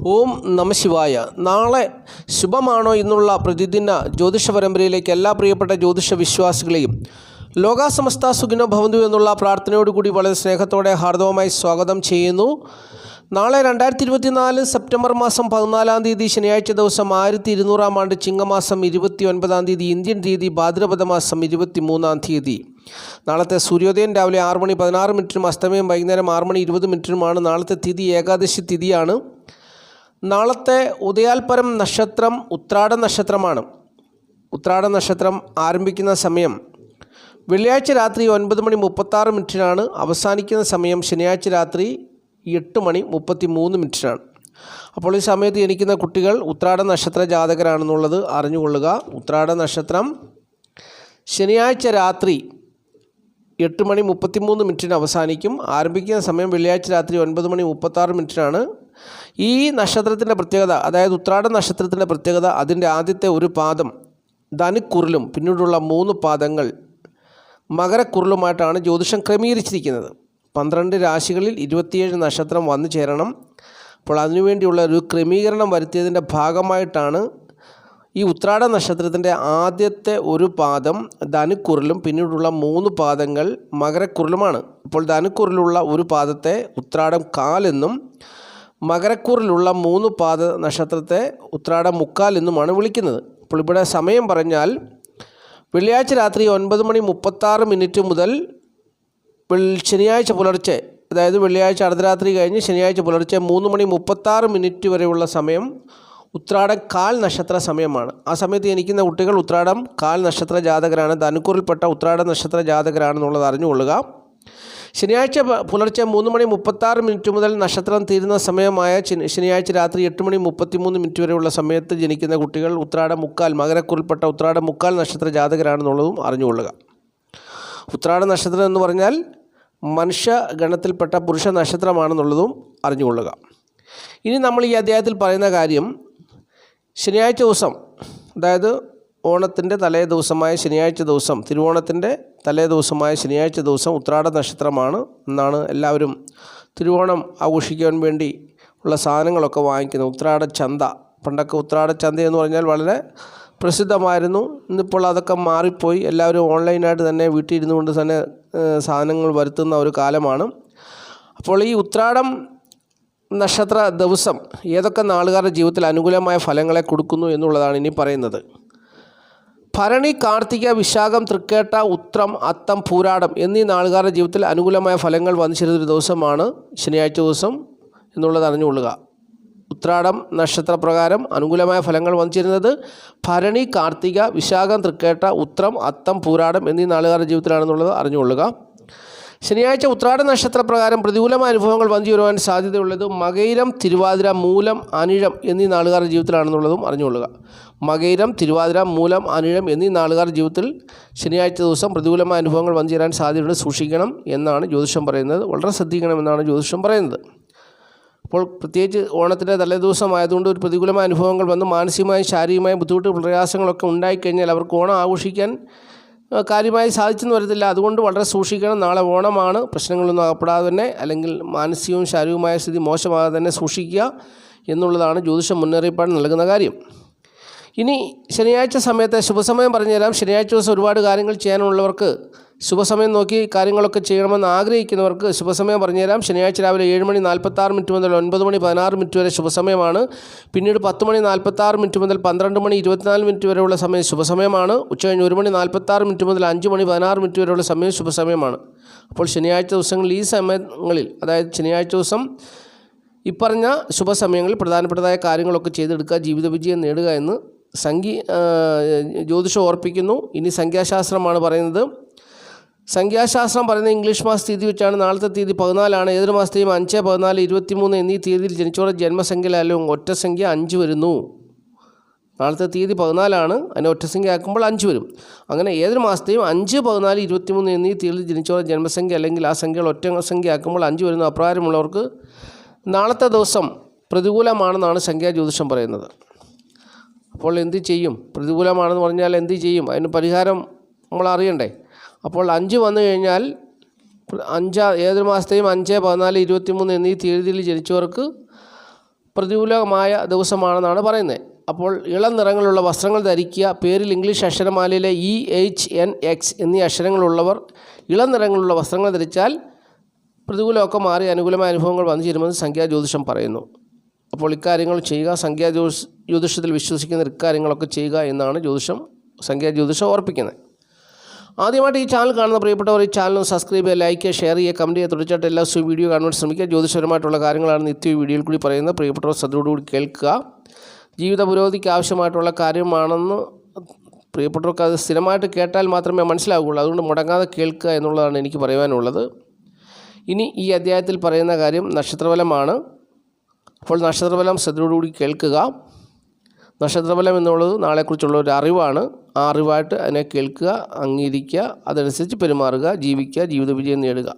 ഓം നമഃശിവായ. നാളെ ശുഭമാണോ എന്നുള്ള പ്രതിദിന ജ്യോതിഷ പരമ്പരയിലേക്ക് എല്ലാ പ്രിയപ്പെട്ട ജ്യോതിഷ വിശ്വാസികളെയും ലോകാസമസ്ത സുഖിനോ ഭവന്തു എന്നുള്ള പ്രാർത്ഥനയോടുകൂടി വളരെ സ്നേഹത്തോടെ ഹാർദവമായി സ്വാഗതം ചെയ്യുന്നു. നാളെ 2024 സെപ്റ്റംബർ മാസം 14-ാം തീയതി ശനിയാഴ്ച ദിവസം 1200-ാം ആണ്ട് ചിങ്ങമാസം 29-ാം തീയതി ഇന്ത്യൻ തീയതി ഭാദ്രപദ മാസം 23-ാം തീയതി. നാളത്തെ സൂര്യോദയം രാവിലെ 6:16 അസ്തമയം വൈകുന്നേരം 6:20 നാളത്തെ തിഥി ഏകാദശി തിഥിയാണ്. നാളത്തെ ഉദയാൽപരം നക്ഷത്രം ഉത്രാട നക്ഷത്രമാണ്. ഉത്രാട നക്ഷത്രം ആരംഭിക്കുന്ന സമയം വെള്ളിയാഴ്ച രാത്രി 9:36 അവസാനിക്കുന്ന സമയം ശനിയാഴ്ച രാത്രി 8:33. അപ്പോൾ ഈ സമയത്ത് ജനിക്കുന്ന കുട്ടികൾ ഉത്രാട നക്ഷത്ര ജാതകരാണെന്നുള്ളത് അറിഞ്ഞുകൊള്ളുക. ഉത്രാട നക്ഷത്രം ശനിയാഴ്ച രാത്രി 8:33 അവസാനിക്കും. ആരംഭിക്കുന്ന സമയം വെള്ളിയാഴ്ച രാത്രി 9:36. ഈ നക്ഷത്രത്തിൻ്റെ പ്രത്യേകത, അതായത് ഉത്രാട നക്ഷത്രത്തിൻ്റെ പ്രത്യേകത, അതിൻ്റെ ആദ്യത്തെ ഒരു പാദം ധനുക്കുറിലും പിന്നീടുള്ള 3 പാദങ്ങൾ മകരക്കുറിലുമായിട്ടാണ് ജ്യോതിഷം ക്രമീകരിച്ചിരിക്കുന്നത്. 12 രാശികളിൽ 27 നക്ഷത്രം വന്നു ചേരണം. അപ്പോൾ അതിനുവേണ്ടിയുള്ള ഒരു ക്രമീകരണം വരുത്തിയതിൻ്റെ ഭാഗമായിട്ടാണ് ഈ ഉത്രാട നക്ഷത്രത്തിൻ്റെ ആദ്യത്തെ ഒരു പാദം ധനുക്കുറിലും പിന്നീടുള്ള 3 പാദങ്ങൾ മകരക്കുറിലുമാണ്. അപ്പോൾ ധനുക്കുറിലുള്ള ഒരു പാദത്തെ ഉത്രാടം കാലെന്നും മകരക്കൂറിലുള്ള 3 പാദ നക്ഷത്രത്തെ ഉത്രാടം മുക്കാൽ എന്നുമാണ് വിളിക്കുന്നത്. അപ്പോൾ ഇവിടെ സമയം പറഞ്ഞാൽ വെള്ളിയാഴ്ച രാത്രി 9:36 മുതൽ ശനിയാഴ്ച പുലർച്ചെ, അതായത് വെള്ളിയാഴ്ച അർദ്ധരാത്രി കഴിഞ്ഞ് ശനിയാഴ്ച പുലർച്ചെ 3:36 വരെയുള്ള സമയം ഉത്രാടം കാൽ നക്ഷത്ര സമയമാണ്. ആ സമയത്ത് ജനിക്കുന്ന കുട്ടികൾ ഉത്രാടം കാൽ നക്ഷത്ര ജാതകരാണ്, ധനുക്കൂറിൽപ്പെട്ട ഉത്രാട നക്ഷത്ര ജാതകരാണെന്നുള്ളത് അറിഞ്ഞുകൊള്ളുക. ശനിയാഴ്ച പുലർച്ചെ 3:36 മുതൽ നക്ഷത്രം തീരുന്ന സമയമായ ശനിയാഴ്ച രാത്രി 8:33 വരെയുള്ള സമയത്ത് ജനിക്കുന്ന കുട്ടികൾ ഉത്രാട മുക്കാൽ, മകരക്കുറിൽപ്പെട്ട ഉത്രാട മുക്കാൽ നക്ഷത്ര ജാതകരാണെന്നുള്ളതും അറിഞ്ഞുകൊള്ളുക. ഉത്രാട നക്ഷത്രം എന്ന് പറഞ്ഞാൽ മനുഷ്യഗണത്തിൽപ്പെട്ട പുരുഷ നക്ഷത്രമാണെന്നുള്ളതും അറിഞ്ഞുകൊള്ളുക. ഇനി നമ്മൾ ഈ അധ്യായത്തിൽ പറയുന്ന കാര്യം, ശനിയാഴ്ച ദിവസം, അതായത് ഓണത്തിൻ്റെ തലേ ദിവസമായ ശനിയാഴ്ച ദിവസം, തിരുവോണത്തിൻ്റെ തലേ ദിവസമായ ശനിയാഴ്ച ദിവസം ഉത്രാട നക്ഷത്രമാണ് എന്നാണ് എല്ലാവരും തിരുവോണം ആഘോഷിക്കാൻ വേണ്ടി ഉള്ള സാധനങ്ങളൊക്കെ വാങ്ങിക്കുന്നത്. ഉത്രാട ചന്ത, പണ്ടൊക്കെ ഉത്രാട ചന്ത എന്ന് പറഞ്ഞാൽ വളരെ പ്രസിദ്ധമായിരുന്നു. ഇന്നിപ്പോൾ അതൊക്കെ മാറിപ്പോയി. എല്ലാവരും ഓൺലൈനായിട്ട് തന്നെ വീട്ടിൽ ഇരുന്നു കൊണ്ട് തന്നെ സാധനങ്ങൾ വരുത്തുന്ന ഒരു കാലമാണ്. അപ്പോൾ ഈ ഉത്രാടം നക്ഷത്ര ദിവസം ഏതൊക്കെ നാളുകാരുടെ ജീവിതത്തിൽ അനുകൂലമായ ഫലങ്ങളെ കൊടുക്കുന്നു എന്നുള്ളതാണ് ഇനി പറയുന്നത്. ഭരണി, കാർത്തിക, വിശാഖം, തൃക്കേട്ട, ഉത്രം, അത്തം, പൂരാടം എന്നീ നാളുകാരുടെ ജീവിതത്തിൽ അനുകൂലമായ ഫലങ്ങൾ വന്നു ചേരുന്നൊരു ദിവസമാണ് ശനിയാഴ്ച ദിവസം എന്നുള്ളത് അറിഞ്ഞുകൊള്ളുക. ഉത്രാടം നക്ഷത്രപ്രകാരം അനുകൂലമായ ഫലങ്ങൾ വന്നു ചേരുന്നത് ഭരണി, കാർത്തിക, വിശാഖം, തൃക്കേട്ട, ഉത്രം, അത്തം, പൂരാടം എന്നീ നാളുകാരുടെ ജീവിതത്തിലാണെന്നുള്ളത് അറിഞ്ഞുകൊള്ളുക. ശനിയാഴ്ച ഉത്രാട നക്ഷത്രപ്രകാരം പ്രതികൂലമായ അനുഭവങ്ങൾ വന്നു വരുവാൻ സാധ്യതയുള്ളത് മകയിരം, തിരുവാതിര, മൂലം, അനിഴം എന്നീ നാളുകാരുടെ ജീവിതത്തിലാണെന്നുള്ളതും അറിഞ്ഞുകൊള്ളുക. മകയിരം, തിരുവാതിര, മൂലം, അനിഴം എന്നീ നാളുകാരുടെ ജീവിതത്തിൽ ശനിയാഴ്ച ദിവസം പ്രതികൂലമായ അനുഭവങ്ങൾ വന്നു ചേരാൻ സാധ്യതയുണ്ട്. സൂക്ഷിക്കണം എന്നാണ് ജ്യോതിഷം പറയുന്നത്. വളരെ ശ്രദ്ധിക്കണമെന്നാണ് ജ്യോതിഷം പറയുന്നത്. അപ്പോൾ പ്രത്യേകിച്ച് ഓണത്തിൻ്റെ തലേദിവസമായതുകൊണ്ട് ഒരു പ്രതികൂലമായ അനുഭവങ്ങൾ വന്ന് മാനസികമായും ശാരീരികമായും ബുദ്ധിമുട്ട് പ്രയാസങ്ങളൊക്കെ ഉണ്ടായിക്കഴിഞ്ഞാൽ അവർക്ക് ഓണം ആഘോഷിക്കാൻ കാര്യമായി സാധിച്ചെന്ന് വരത്തില്ല. അതുകൊണ്ട് വളരെ സൂക്ഷിക്കണം. നാളെ ഓണമാണ്, പ്രശ്നങ്ങളൊന്നും അകപ്പെടാതെ തന്നെ, അല്ലെങ്കിൽ മാനസികവും ശാരീരികവുമായ സ്ഥിതി മോശമാകാതെ തന്നെ സൂക്ഷിക്കുക എന്നുള്ളതാണ് ജ്യോതിഷം മുന്നറിയിപ്പാണ് നൽകുന്ന കാര്യം. ഇനി ശനിയാഴ്ച സമയത്തെ ശുഭസമയം പറഞ്ഞുതരാം. ശനിയാഴ്ച ദിവസം ഒരുപാട് കാര്യങ്ങൾ ചെയ്യാനുള്ളവർക്ക്, ശുഭസമയം നോക്കി കാര്യങ്ങളൊക്കെ ചെയ്യണമെന്ന് ആഗ്രഹിക്കുന്നവർക്ക് ശുഭസമയം പറഞ്ഞുതരാം. ശനിയാഴ്ച രാവിലെ 7:46 മുതൽ 9:16 വരെ ശുഭസമയമാണ്. പിന്നീട് 10:46 മുതൽ 12:24 വരെയുള്ള സമയം ശുഭസമയമാണ്. ഉച്ചകഴിഞ്ഞ് 1:46 മുതൽ 5:16 വരെയുള്ള സമയം ശുഭസമയമാണ്. അപ്പോൾ ശനിയാഴ്ച ദിവസങ്ങളിൽ ഈ സമയങ്ങളിൽ, അതായത് ശനിയാഴ്ച ദിവസം ഇപ്പറഞ്ഞ ശുഭസമയങ്ങളിൽ പ്രധാനപ്പെട്ടതായ കാര്യങ്ങളൊക്കെ ചെയ്തെടുക്കുക, ജീവിത വിജയം നേടുക എന്ന് ജ്യോതിഷം ഓർപ്പിക്കുന്നു. ഇനി സംഖ്യാശാസ്ത്രമാണ് പറയുന്നത്. സംഖ്യാശാസ്ത്രം പറയുന്നത് ഇംഗ്ലീഷ് മാസ തീയതി വെച്ചാണ്. നാളത്തെ തീയതി 14 ഏതൊരു മാസത്തെയും 5, 14, 23 എന്നീ തീയതിയിൽ ജനിച്ചവരുടെ ജന്മസംഖ്യയിലും ഒറ്റസംഖ്യ 5 വരുന്നു. നാളത്തെ തീയതി 14, അതിനെ ഒറ്റസംഖ്യ ആക്കുമ്പോൾ 5 വരും. അങ്ങനെ ഏതൊരു മാസത്തെയും 5, 14, 23 എന്നീ തീയതിയിൽ ജനിച്ചവരുടെ ജന്മസംഖ്യ അല്ലെങ്കിൽ ആ സംഖ്യകൾ ഒറ്റ സംഖ്യ ആക്കുമ്പോൾ 5 വരുന്നു. അപ്രകാരമുള്ളവർക്ക് നാളത്തെ ദിവസം പ്രതികൂലമാണെന്നാണ് സംഖ്യാ ജ്യോതിഷം പറയുന്നത്. അപ്പോൾ എന്ത് ചെയ്യും? പ്രതികൂലമാണെന്ന് പറഞ്ഞാൽ എന്ത് ചെയ്യും? അതിന് പരിഹാരം നമ്മൾ അറിയണ്ടേ. അപ്പോൾ 5 വന്നു കഴിഞ്ഞാൽ ഏതൊരു മാസത്തെയും 5, 14, 23 എന്നീ തീയതിയിൽ ജനിച്ചവർക്ക് പ്രതികൂലമായ ദിവസമാണെന്നാണ് പറയുന്നത്. അപ്പോൾ ഇളം നിറങ്ങളുള്ള വസ്ത്രങ്ങൾ ധരിക്കുക. പേരിൽ ഇംഗ്ലീഷ് അക്ഷരമാലയിലെ EHNX എന്നീ അക്ഷരങ്ങളുള്ളവർ ഇളം നിറങ്ങളുള്ള വസ്ത്രങ്ങൾ ധരിച്ചാൽ പ്രതികൂലമൊക്കെ മാറി അനുകൂലമായ അനുഭവങ്ങൾ വന്നു ചേരുമെന്ന് സംഖ്യാജ്യോതിഷം പറയുന്നു. അപ്പോൾ ഇക്കാര്യങ്ങൾ ചെയ്യുക. സംഖ്യാജ്യോതിഷത്തിൽ വിശ്വസിക്കുന്ന ഇക്കാര്യങ്ങളൊക്കെ ചെയ്യുക എന്നാണ് സംഖ്യാജ്യോതിഷം ഓർപ്പിക്കുന്നത്. ആദ്യമായിട്ട് ഈ ചാനൽ കാണുന്ന പ്രിയപ്പെട്ടവർ ഈ ചാനൽ സബ്സ്ക്രൈബ് ചെയ്യുക, ലൈക്ക് ചെയ്യുക, ഷെയർ ചെയ്യുക, കമൻറ്റ് ചെയ്യുക. തുടർച്ചയായിട്ട് എല്ലാ ദിവസവും വീഡിയോ കാണുവാൻ ശ്രമിക്കുക. ജ്യോതിഷപരമായിട്ടുള്ള കാര്യങ്ങളാണ് നിത്യ വീഡിയോയിൽ കൂടി പറയുന്നത്. പ്രിയപ്പെട്ടവർ ശ്രദ്ധയോടുകൂടി കേൾക്കുക. ജീവിത പുരോഗതിക്ക് ആവശ്യമായിട്ടുള്ള കാര്യമാണെന്ന് പ്രിയപ്പെട്ടവർക്ക് അത് സ്ഥിരമായിട്ട് കേട്ടാൽ മാത്രമേ മനസ്സിലാവുകയുള്ളൂ. അതുകൊണ്ട് മുടങ്ങാതെ കേൾക്കുക എന്നുള്ളതാണ് എനിക്ക് പറയുവാനുള്ളത്. ഇനി ഈ അധ്യായത്തിൽ പറയുന്ന കാര്യം നക്ഷത്രഫലമാണ്. അപ്പോൾ നക്ഷത്രഫലം ശ്രദ്ധയോടുകൂടി കേൾക്കുക. നക്ഷത്രഫലം എന്നുള്ളത് നാളെക്കുറിച്ചുള്ള ഒരു അറിവാണ്. ആ അറിവായിട്ട് അതിനെ കേൾക്കുക, അംഗീകരിക്കുക, അതനുസരിച്ച് പെരുമാറുക, ജീവിക്കുക, ജീവിത വിജയം നേടുക.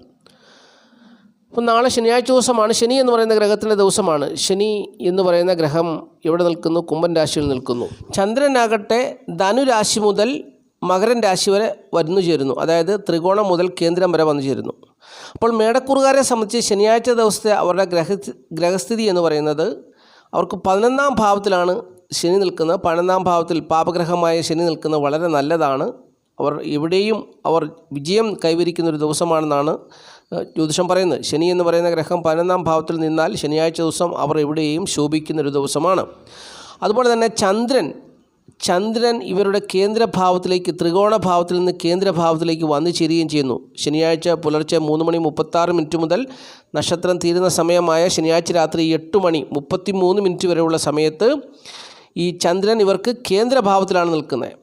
അപ്പോൾ നാളെ ശനിയാഴ്ച ദിവസമാണ്. ശനി എന്ന് പറയുന്ന ഗ്രഹത്തിൻ്റെ ദിവസമാണ്. ശനി എന്ന് പറയുന്ന ഗ്രഹം എവിടെ നിൽക്കുന്നു? കുംഭൻ രാശിയിൽ നിൽക്കുന്നു. ചന്ദ്രനാകട്ടെ ധനുരാശി മുതൽ മകരൻ രാശി വരെ വന്നു ചേരുന്നു. അതായത് ത്രികോണം മുതൽ കേന്ദ്രം വരെ വന്നു ചേരുന്നു. അപ്പോൾ മേടക്കൂറുകാരെ സംബന്ധിച്ച് ശനിയാഴ്ച ദിവസത്തെ അവരുടെ ഗ്രഹസ്ഥിതി എന്ന് പറയുന്നത് അവർക്ക് 11ാം ഭാവത്തിലാണ് ശനി നിൽക്കുന്നത്. 11ാം ഭാവത്തിൽ പാപഗ്രഹമായ ശനി നിൽക്കുന്നത് വളരെ നല്ലതാണ്. അവർ എവിടെയും വിജയം കൈവരിക്കുന്നൊരു ദിവസമാണെന്നാണ് ജ്യോതിഷം പറയുന്നത്. ശനി എന്ന് പറയുന്ന ഗ്രഹം 11ാം ഭാവത്തിൽ നിന്നാൽ ശനിയാഴ്ച ദിവസം അവർ എവിടെയും ശോഭിക്കുന്നൊരു ദിവസമാണ്. അതുപോലെ തന്നെ ചന്ദ്രൻ ഇവരുടെ കേന്ദ്രഭാവത്തിലേക്ക്, ത്രികോണഭാവത്തിൽ നിന്ന് കേന്ദ്രഭാവത്തിലേക്ക് വന്നു ചേരുകയും ചെയ്യുന്നു. ശനിയാഴ്ച പുലർച്ചെ 3:36 മുതൽ നക്ഷത്രം തീരുന്ന സമയമായ ശനിയാഴ്ച രാത്രി 8:33 വരെയുള്ള സമയത്ത് ഈ ചന്ദ്രൻ ഇവർക്ക് കേന്ദ്രഭാവത്തിലാണ് നിൽക്കുന്നത്.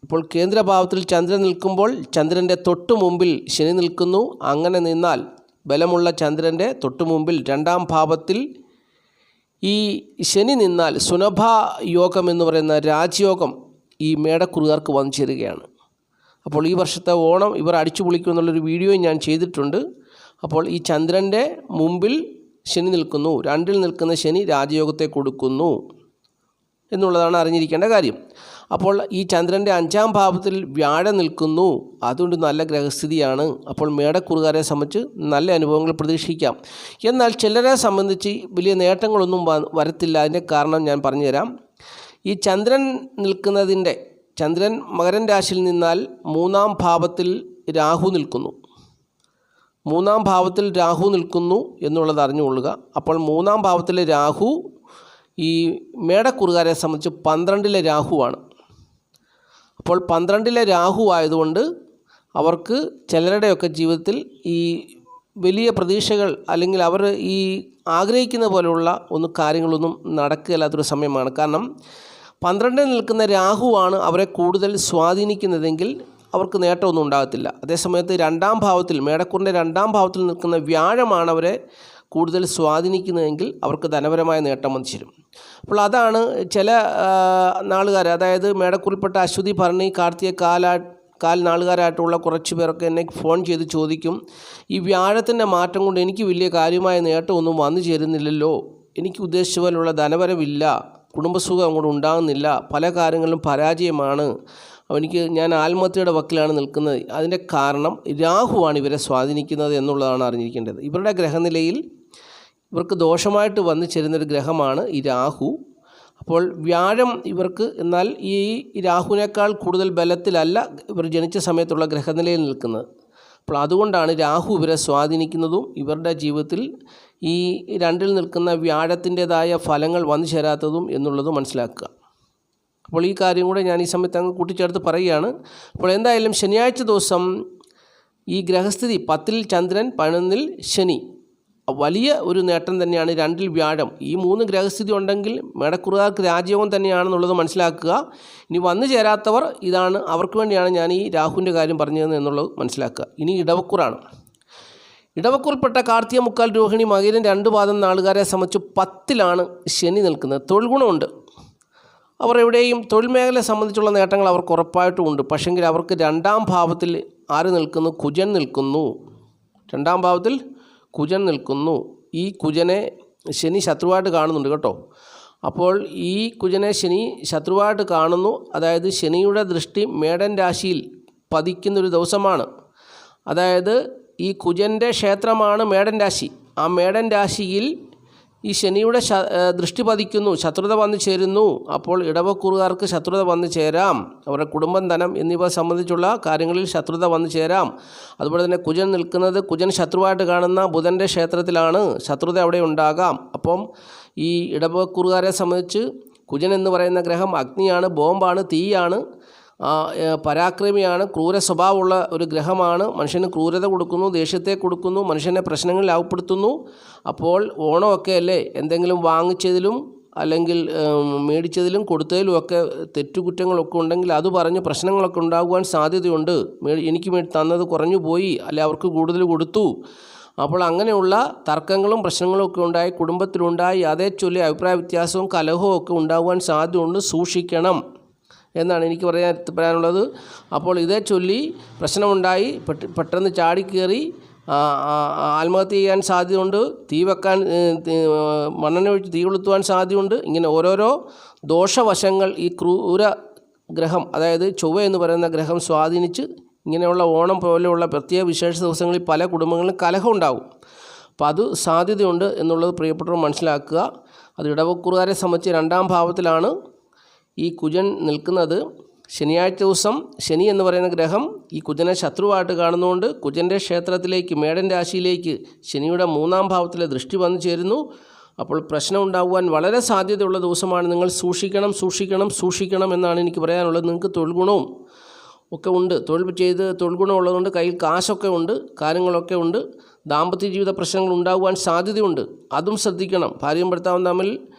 അപ്പോൾ കേന്ദ്രഭാവത്തിൽ ചന്ദ്രൻ നിൽക്കുമ്പോൾ ചന്ദ്രൻ്റെ തൊട്ടു മുമ്പിൽ ശനി നിൽക്കുന്നു. അങ്ങനെ നിന്നാൽ ബലമുള്ള ചന്ദ്രൻ്റെ തൊട്ടു മുമ്പിൽ 2ാം ഭാവത്തിൽ ഈ ശനി നിന്നാൽ സുനഭായോഗം എന്ന് പറയുന്ന രാജയോഗം ഈ മേടക്കുറുകാർക്ക് വന്നു ചേരുകയാണ്. അപ്പോൾ ഈ വർഷത്തെ ഓണം ഇവർ അടിച്ചു പൊളിക്കും എന്നുള്ളൊരു വീഡിയോ ഞാൻ ചെയ്തിട്ടുണ്ട്. അപ്പോൾ ഈ ചന്ദ്രൻ്റെ മുമ്പിൽ ശനി നിൽക്കുന്നു. 2ൽ നിൽക്കുന്ന ശനി രാജയോഗത്തെ കൊടുക്കുന്നു എന്നുള്ളതാണ് അറിഞ്ഞിരിക്കേണ്ട കാര്യം. അപ്പോൾ ഈ ചന്ദ്രൻ്റെ 5ാം ഭാവത്തിൽ വ്യാഴം നിൽക്കുന്നു. അതുകൊണ്ട് നല്ല ഗ്രഹസ്ഥിതിയാണ്. അപ്പോൾ മേടക്കുറുകാരെ സംബന്ധിച്ച് നല്ല അനുഭവങ്ങൾ പ്രതീക്ഷിക്കാം. എന്നാൽ ചിലരെ സംബന്ധിച്ച് വലിയ നേട്ടങ്ങളൊന്നും വരത്തില്ല. അതിൻ്റെ കാരണം ഞാൻ പറഞ്ഞുതരാം. ഈ ചന്ദ്രൻ മകരൻ രാശിയിൽ നിന്നാൽ 3ാം ഭാവത്തിൽ രാഹു നിൽക്കുന്നു. 3ാം ഭാവത്തിൽ രാഹു നിൽക്കുന്നു എന്നുള്ളത് അറിഞ്ഞുകൊള്ളുക. അപ്പോൾ 3ാം ഭാവത്തിലെ രാഹു ഈ മേടക്കുറുകാരെ സംബന്ധിച്ച് 12ലെ രാഹുവാണ്. അപ്പോൾ 12ലെ രാഹു ആയതുകൊണ്ട് അവർക്ക് ചിലരുടെയൊക്കെ ജീവിതത്തിൽ ഈ വലിയ പ്രതീക്ഷകൾ അല്ലെങ്കിൽ അവർ ഈ ആഗ്രഹിക്കുന്ന പോലെയുള്ള കാര്യങ്ങളൊന്നും നടക്കുകയില്ലാത്തൊരു സമയമാണ്. കാരണം 12ൽ നിൽക്കുന്ന രാഹുവാണ് അവരെ കൂടുതൽ സ്വാധീനിക്കുന്നതെങ്കിൽ അവർക്ക് നേട്ടമൊന്നും ഉണ്ടാകത്തില്ല. അതേസമയത്ത് 2ാം ഭാവത്തിൽ മേടക്കൂറിൻ്റെ 2ാം ഭാവത്തിൽ നിൽക്കുന്ന വ്യാഴമാണ് അവരെ കൂടുതൽ സ്വാധീനിക്കുന്നതെങ്കിൽ അവർക്ക് ധനപരമായ നേട്ടം വന്നു ചേരും. അപ്പോൾ അതാണ് ചില നാളുകാർ, അതായത് മേടക്കൂറിൽപ്പെട്ട അശ്വതി, ഭരണി, കാർത്തിക, കാൽ നാളുകാരായിട്ടുള്ള കുറച്ച് പേരൊക്കെ എന്നെ ഫോൺ ചെയ്ത് ചോദിക്കും, ഈ വ്യാഴത്തിൻ്റെ മാറ്റം കൊണ്ട് എനിക്ക് വലിയ കാര്യമായ നേട്ടമൊന്നും വന്നു ചേരുന്നില്ലല്ലോ, എനിക്ക് ഉദ്ദേശിച്ച പോലുള്ള ധനപരമില്ല, കുടുംബസുഖം അങ്ങോട്ട് ഉണ്ടാകുന്നില്ല, പല കാര്യങ്ങളിലും പരാജയമാണ്, ഞാൻ ആത്മഹത്യയുടെ വക്കിലാണ് നിൽക്കുന്നത്. അതിൻ്റെ കാരണം രാഹുവാണ് ഇവരെ സ്വാധീനിക്കുന്നത് എന്നുള്ളതാണ് അറിഞ്ഞിരിക്കേണ്ടത്. ഇവരുടെ ഗ്രഹനിലയിൽ ഇവർക്ക് ദോഷമായിട്ട് വന്നു ചേരുന്നൊരു ഗ്രഹമാണ് ഈ രാഹു. അപ്പോൾ വ്യാഴം ഇവർക്ക്, എന്നാൽ ഈ രാഹുവിനേക്കാൾ കൂടുതൽ ബലത്തിലല്ല ഇവർ ജനിച്ച സമയത്തുള്ള ഗ്രഹനിലയിൽ നിൽക്കുന്നത്. അപ്പോൾ അതുകൊണ്ടാണ് രാഹു ഇവരെ സ്വാധീനിക്കുന്നതും ഇവരുടെ ജീവിതത്തിൽ ഈ 2ൽ നിൽക്കുന്ന വ്യാഴത്തിൻ്റേതായ ഫലങ്ങൾ വന്നു ചേരാത്തതും എന്നുള്ളത് മനസ്സിലാക്കുക. അപ്പോൾ ഈ കാര്യം കൂടെ ഞാൻ ഈ സമയത്ത് അങ്ങ് കൂട്ടിച്ചേർത്ത് പറയുകയാണ്. അപ്പോൾ എന്തായാലും ശനിയാഴ്ച ദിവസം ഈ ഗ്രഹസ്ഥിതി 10ൽ ചന്ദ്രൻ, 11ൽ ശനി വലിയ ഒരു നേട്ടം തന്നെയാണ്. 2ൽ വ്യാഴം, ഈ 3 ഗ്രഹസ്ഥിതി ഉണ്ടെങ്കിൽ മേടക്കുറുകാർക്ക് രാജയോഗം തന്നെയാണെന്നുള്ളത് മനസ്സിലാക്കുക. ഇനി വന്നു ചേരാത്തവർ ഇതാണ്, അവർക്ക് വേണ്ടിയാണ് ഞാൻ ഈ രാഹുവിൻ്റെ കാര്യം പറഞ്ഞത് എന്നുള്ളത് മനസ്സിലാക്കുക. ഇനി ഇടവക്കൂറാണ്. ഇടവക്കൂറിൽപ്പെട്ട കാർത്തിക, മുക്കാൽ, രോഹിണി, മകരം 2 പാദം നാളുകാരെ സംബന്ധിച്ച് 10ലാണ് ശനി നിൽക്കുന്നത്. തൊഴിൽ ഗുണമുണ്ട്. അവർ എവിടെയും തൊഴിൽ മേഖലയെ സംബന്ധിച്ചുള്ള നേട്ടങ്ങൾ അവർക്ക് ഉറപ്പായിട്ടും ഉണ്ട്. പക്ഷെങ്കിൽ അവർക്ക് 2ാം ഭാവത്തിൽ ആര് നിൽക്കുന്നു? കുജൻ നിൽക്കുന്നു. 2ാം ഭാവത്തിൽ കുജൻ നിൽക്കുന്നു. ഈ കുജനെ ശനി ശത്രുവായിട്ട് കാണുന്നുണ്ട് കേട്ടോ. അപ്പോൾ ഈ കുജനെ ശനി ശത്രുവായിട്ട് കാണുന്നു. അതായത് ശനിയുടെ ദൃഷ്ടി മേടൻ രാശിയിൽ പതിക്കുന്നൊരു ദിവസമാണ്. അതായത് ഈ കുജൻ്റെ ക്ഷേത്രമാണ് മേടൻ രാശി. ആ മേടൻ രാശിയിൽ ഈ ശനിയുടെ ദൃഷ്ടി പതിക്കുന്നു, ശത്രുത വന്നു ചേരുന്നു. അപ്പോൾ ഇടവക്കൂറുകാർക്ക് ശത്രുത വന്നു ചേരാം. അവരുടെ കുടുംബം, ധനം എന്നിവ സംബന്ധിച്ചുള്ള കാര്യങ്ങളിൽ ശത്രുത വന്നു ചേരാം. അതുപോലെ തന്നെ കുജൻ നിൽക്കുന്നത്, കുജൻ ശത്രുവായിട്ട് കാണുന്ന ബുധൻ്റെ ക്ഷേത്രത്തിലാണ്. ശത്രുത അവിടെ ഉണ്ടാകാം. അപ്പം ഈ ഇടവക്കൂറുകാരെ സംബന്ധിച്ച് കുജൻ എന്ന് പറയുന്ന ഗ്രഹം അഗ്നിയാണ്, ബോംബാണ്, തീയാണ്, പരാക്രമിയാണ്, ക്രൂര സ്വഭാവമുള്ള ഒരു ഗ്രഹമാണ്. മനുഷ്യന് ക്രൂരത കൊടുക്കുന്നു, ദേഷ്യത്തെ കൊടുക്കുന്നു, മനുഷ്യനെ പ്രശ്നങ്ങളിൽ അകപ്പെടുത്തുന്നു. അപ്പോൾ ഓണമൊക്കെ അല്ലേ, എന്തെങ്കിലും വാങ്ങിച്ചതിലും അല്ലെങ്കിൽ മേടിച്ചതിലും കൊടുത്തതിലും ഒക്കെ തെറ്റുകുറ്റങ്ങളൊക്കെ ഉണ്ടെങ്കിൽ അത് പറഞ്ഞ് പ്രശ്നങ്ങളൊക്കെ ഉണ്ടാകുവാൻ സാധ്യതയുണ്ട്. എനിക്ക് തന്നത് കുറഞ്ഞു പോയി, അല്ലെ അവർക്ക് കൂടുതൽ കൊടുത്തു. അപ്പോൾ അങ്ങനെയുള്ള തർക്കങ്ങളും പ്രശ്നങ്ങളും ഒക്കെ ഉണ്ടായി, കുടുംബത്തിലുണ്ടായി, അതേ ചൊല്ലി അഭിപ്രായ വ്യത്യാസവും കലഹവും ഒക്കെ ഉണ്ടാകുവാൻ സാധ്യതയുണ്ട്. സൂക്ഷിക്കണം എന്നാണ് എനിക്ക് പറയാനുള്ളത്. അപ്പോൾ ഇതേ ചൊല്ലി പ്രശ്നമുണ്ടായി, പെട്ടെന്ന് ചാടിക്കേറി ആത്മഹത്യ ചെയ്യാൻ സാധ്യതയുണ്ട്, തീ വെക്കാൻ, മണ്ണെണ്ണ ഒഴിച്ച് തീ കൊളുത്തുവാൻ സാധ്യതയുണ്ട്. ഇങ്ങനെ ഓരോരോ ദോഷവശങ്ങൾ ഈ ക്രൂര ഗ്രഹം, അതായത് ചൊവ്വ എന്ന് പറയുന്ന ഗ്രഹം സ്വാധീനിച്ച് ഇങ്ങനെയുള്ള ഓണം പോലെയുള്ള പ്രത്യേക വിശേഷ ദിവസങ്ങളിൽ പല കുടുംബങ്ങളിലും കലഹം ഉണ്ടാകും. അപ്പോൾ അത് സാധ്യതയുണ്ട് എന്നുള്ളത് പ്രിയപ്പെട്ടവർ മനസ്സിലാക്കുക. അത് ഇടവക്കൂറുകാരെ സംബന്ധിച്ച് 2ാം ഭാവത്തിലാണ് ഈ കുജൻ നിൽക്കുന്നത്. ശനിയാഴ്ച ദിവസം ശനി എന്ന് പറയുന്ന ഗ്രഹം ഈ കുജനെ ശത്രുവായിട്ട് കാണുന്നതുകൊണ്ട് കുജൻ്റെ ക്ഷേത്രത്തിലേക്ക്, മേടൻ രാശിയിലേക്ക് ശനിയുടെ 3ാം ഭാവത്തിലെ ദൃഷ്ടി വന്നു ചേരുന്നു. അപ്പോൾ പ്രശ്നം ഉണ്ടാകുവാൻ വളരെ സാധ്യതയുള്ള ദിവസമാണ്. നിങ്ങൾ സൂക്ഷിക്കണം, സൂക്ഷിക്കണം, സൂക്ഷിക്കണം എന്നാണ് എനിക്ക് പറയാനുള്ളത്. നിങ്ങൾക്ക് തൊഴിൽ ഗുണവും ഒക്കെ ഉണ്ട്, തൊഴിൽ ഗുണമുള്ളതുകൊണ്ട് കയ്യിൽ കാശൊക്കെ ഉണ്ട്, കാര്യങ്ങളൊക്കെ ഉണ്ട്. ദാമ്പത്യ ജീവിത പ്രശ്നങ്ങൾ ഉണ്ടാകുവാൻ സാധ്യതയുണ്ട്, അതും ശ്രദ്ധിക്കണം. ഭാര്യയും ഭർത്താവും തമ്മിൽ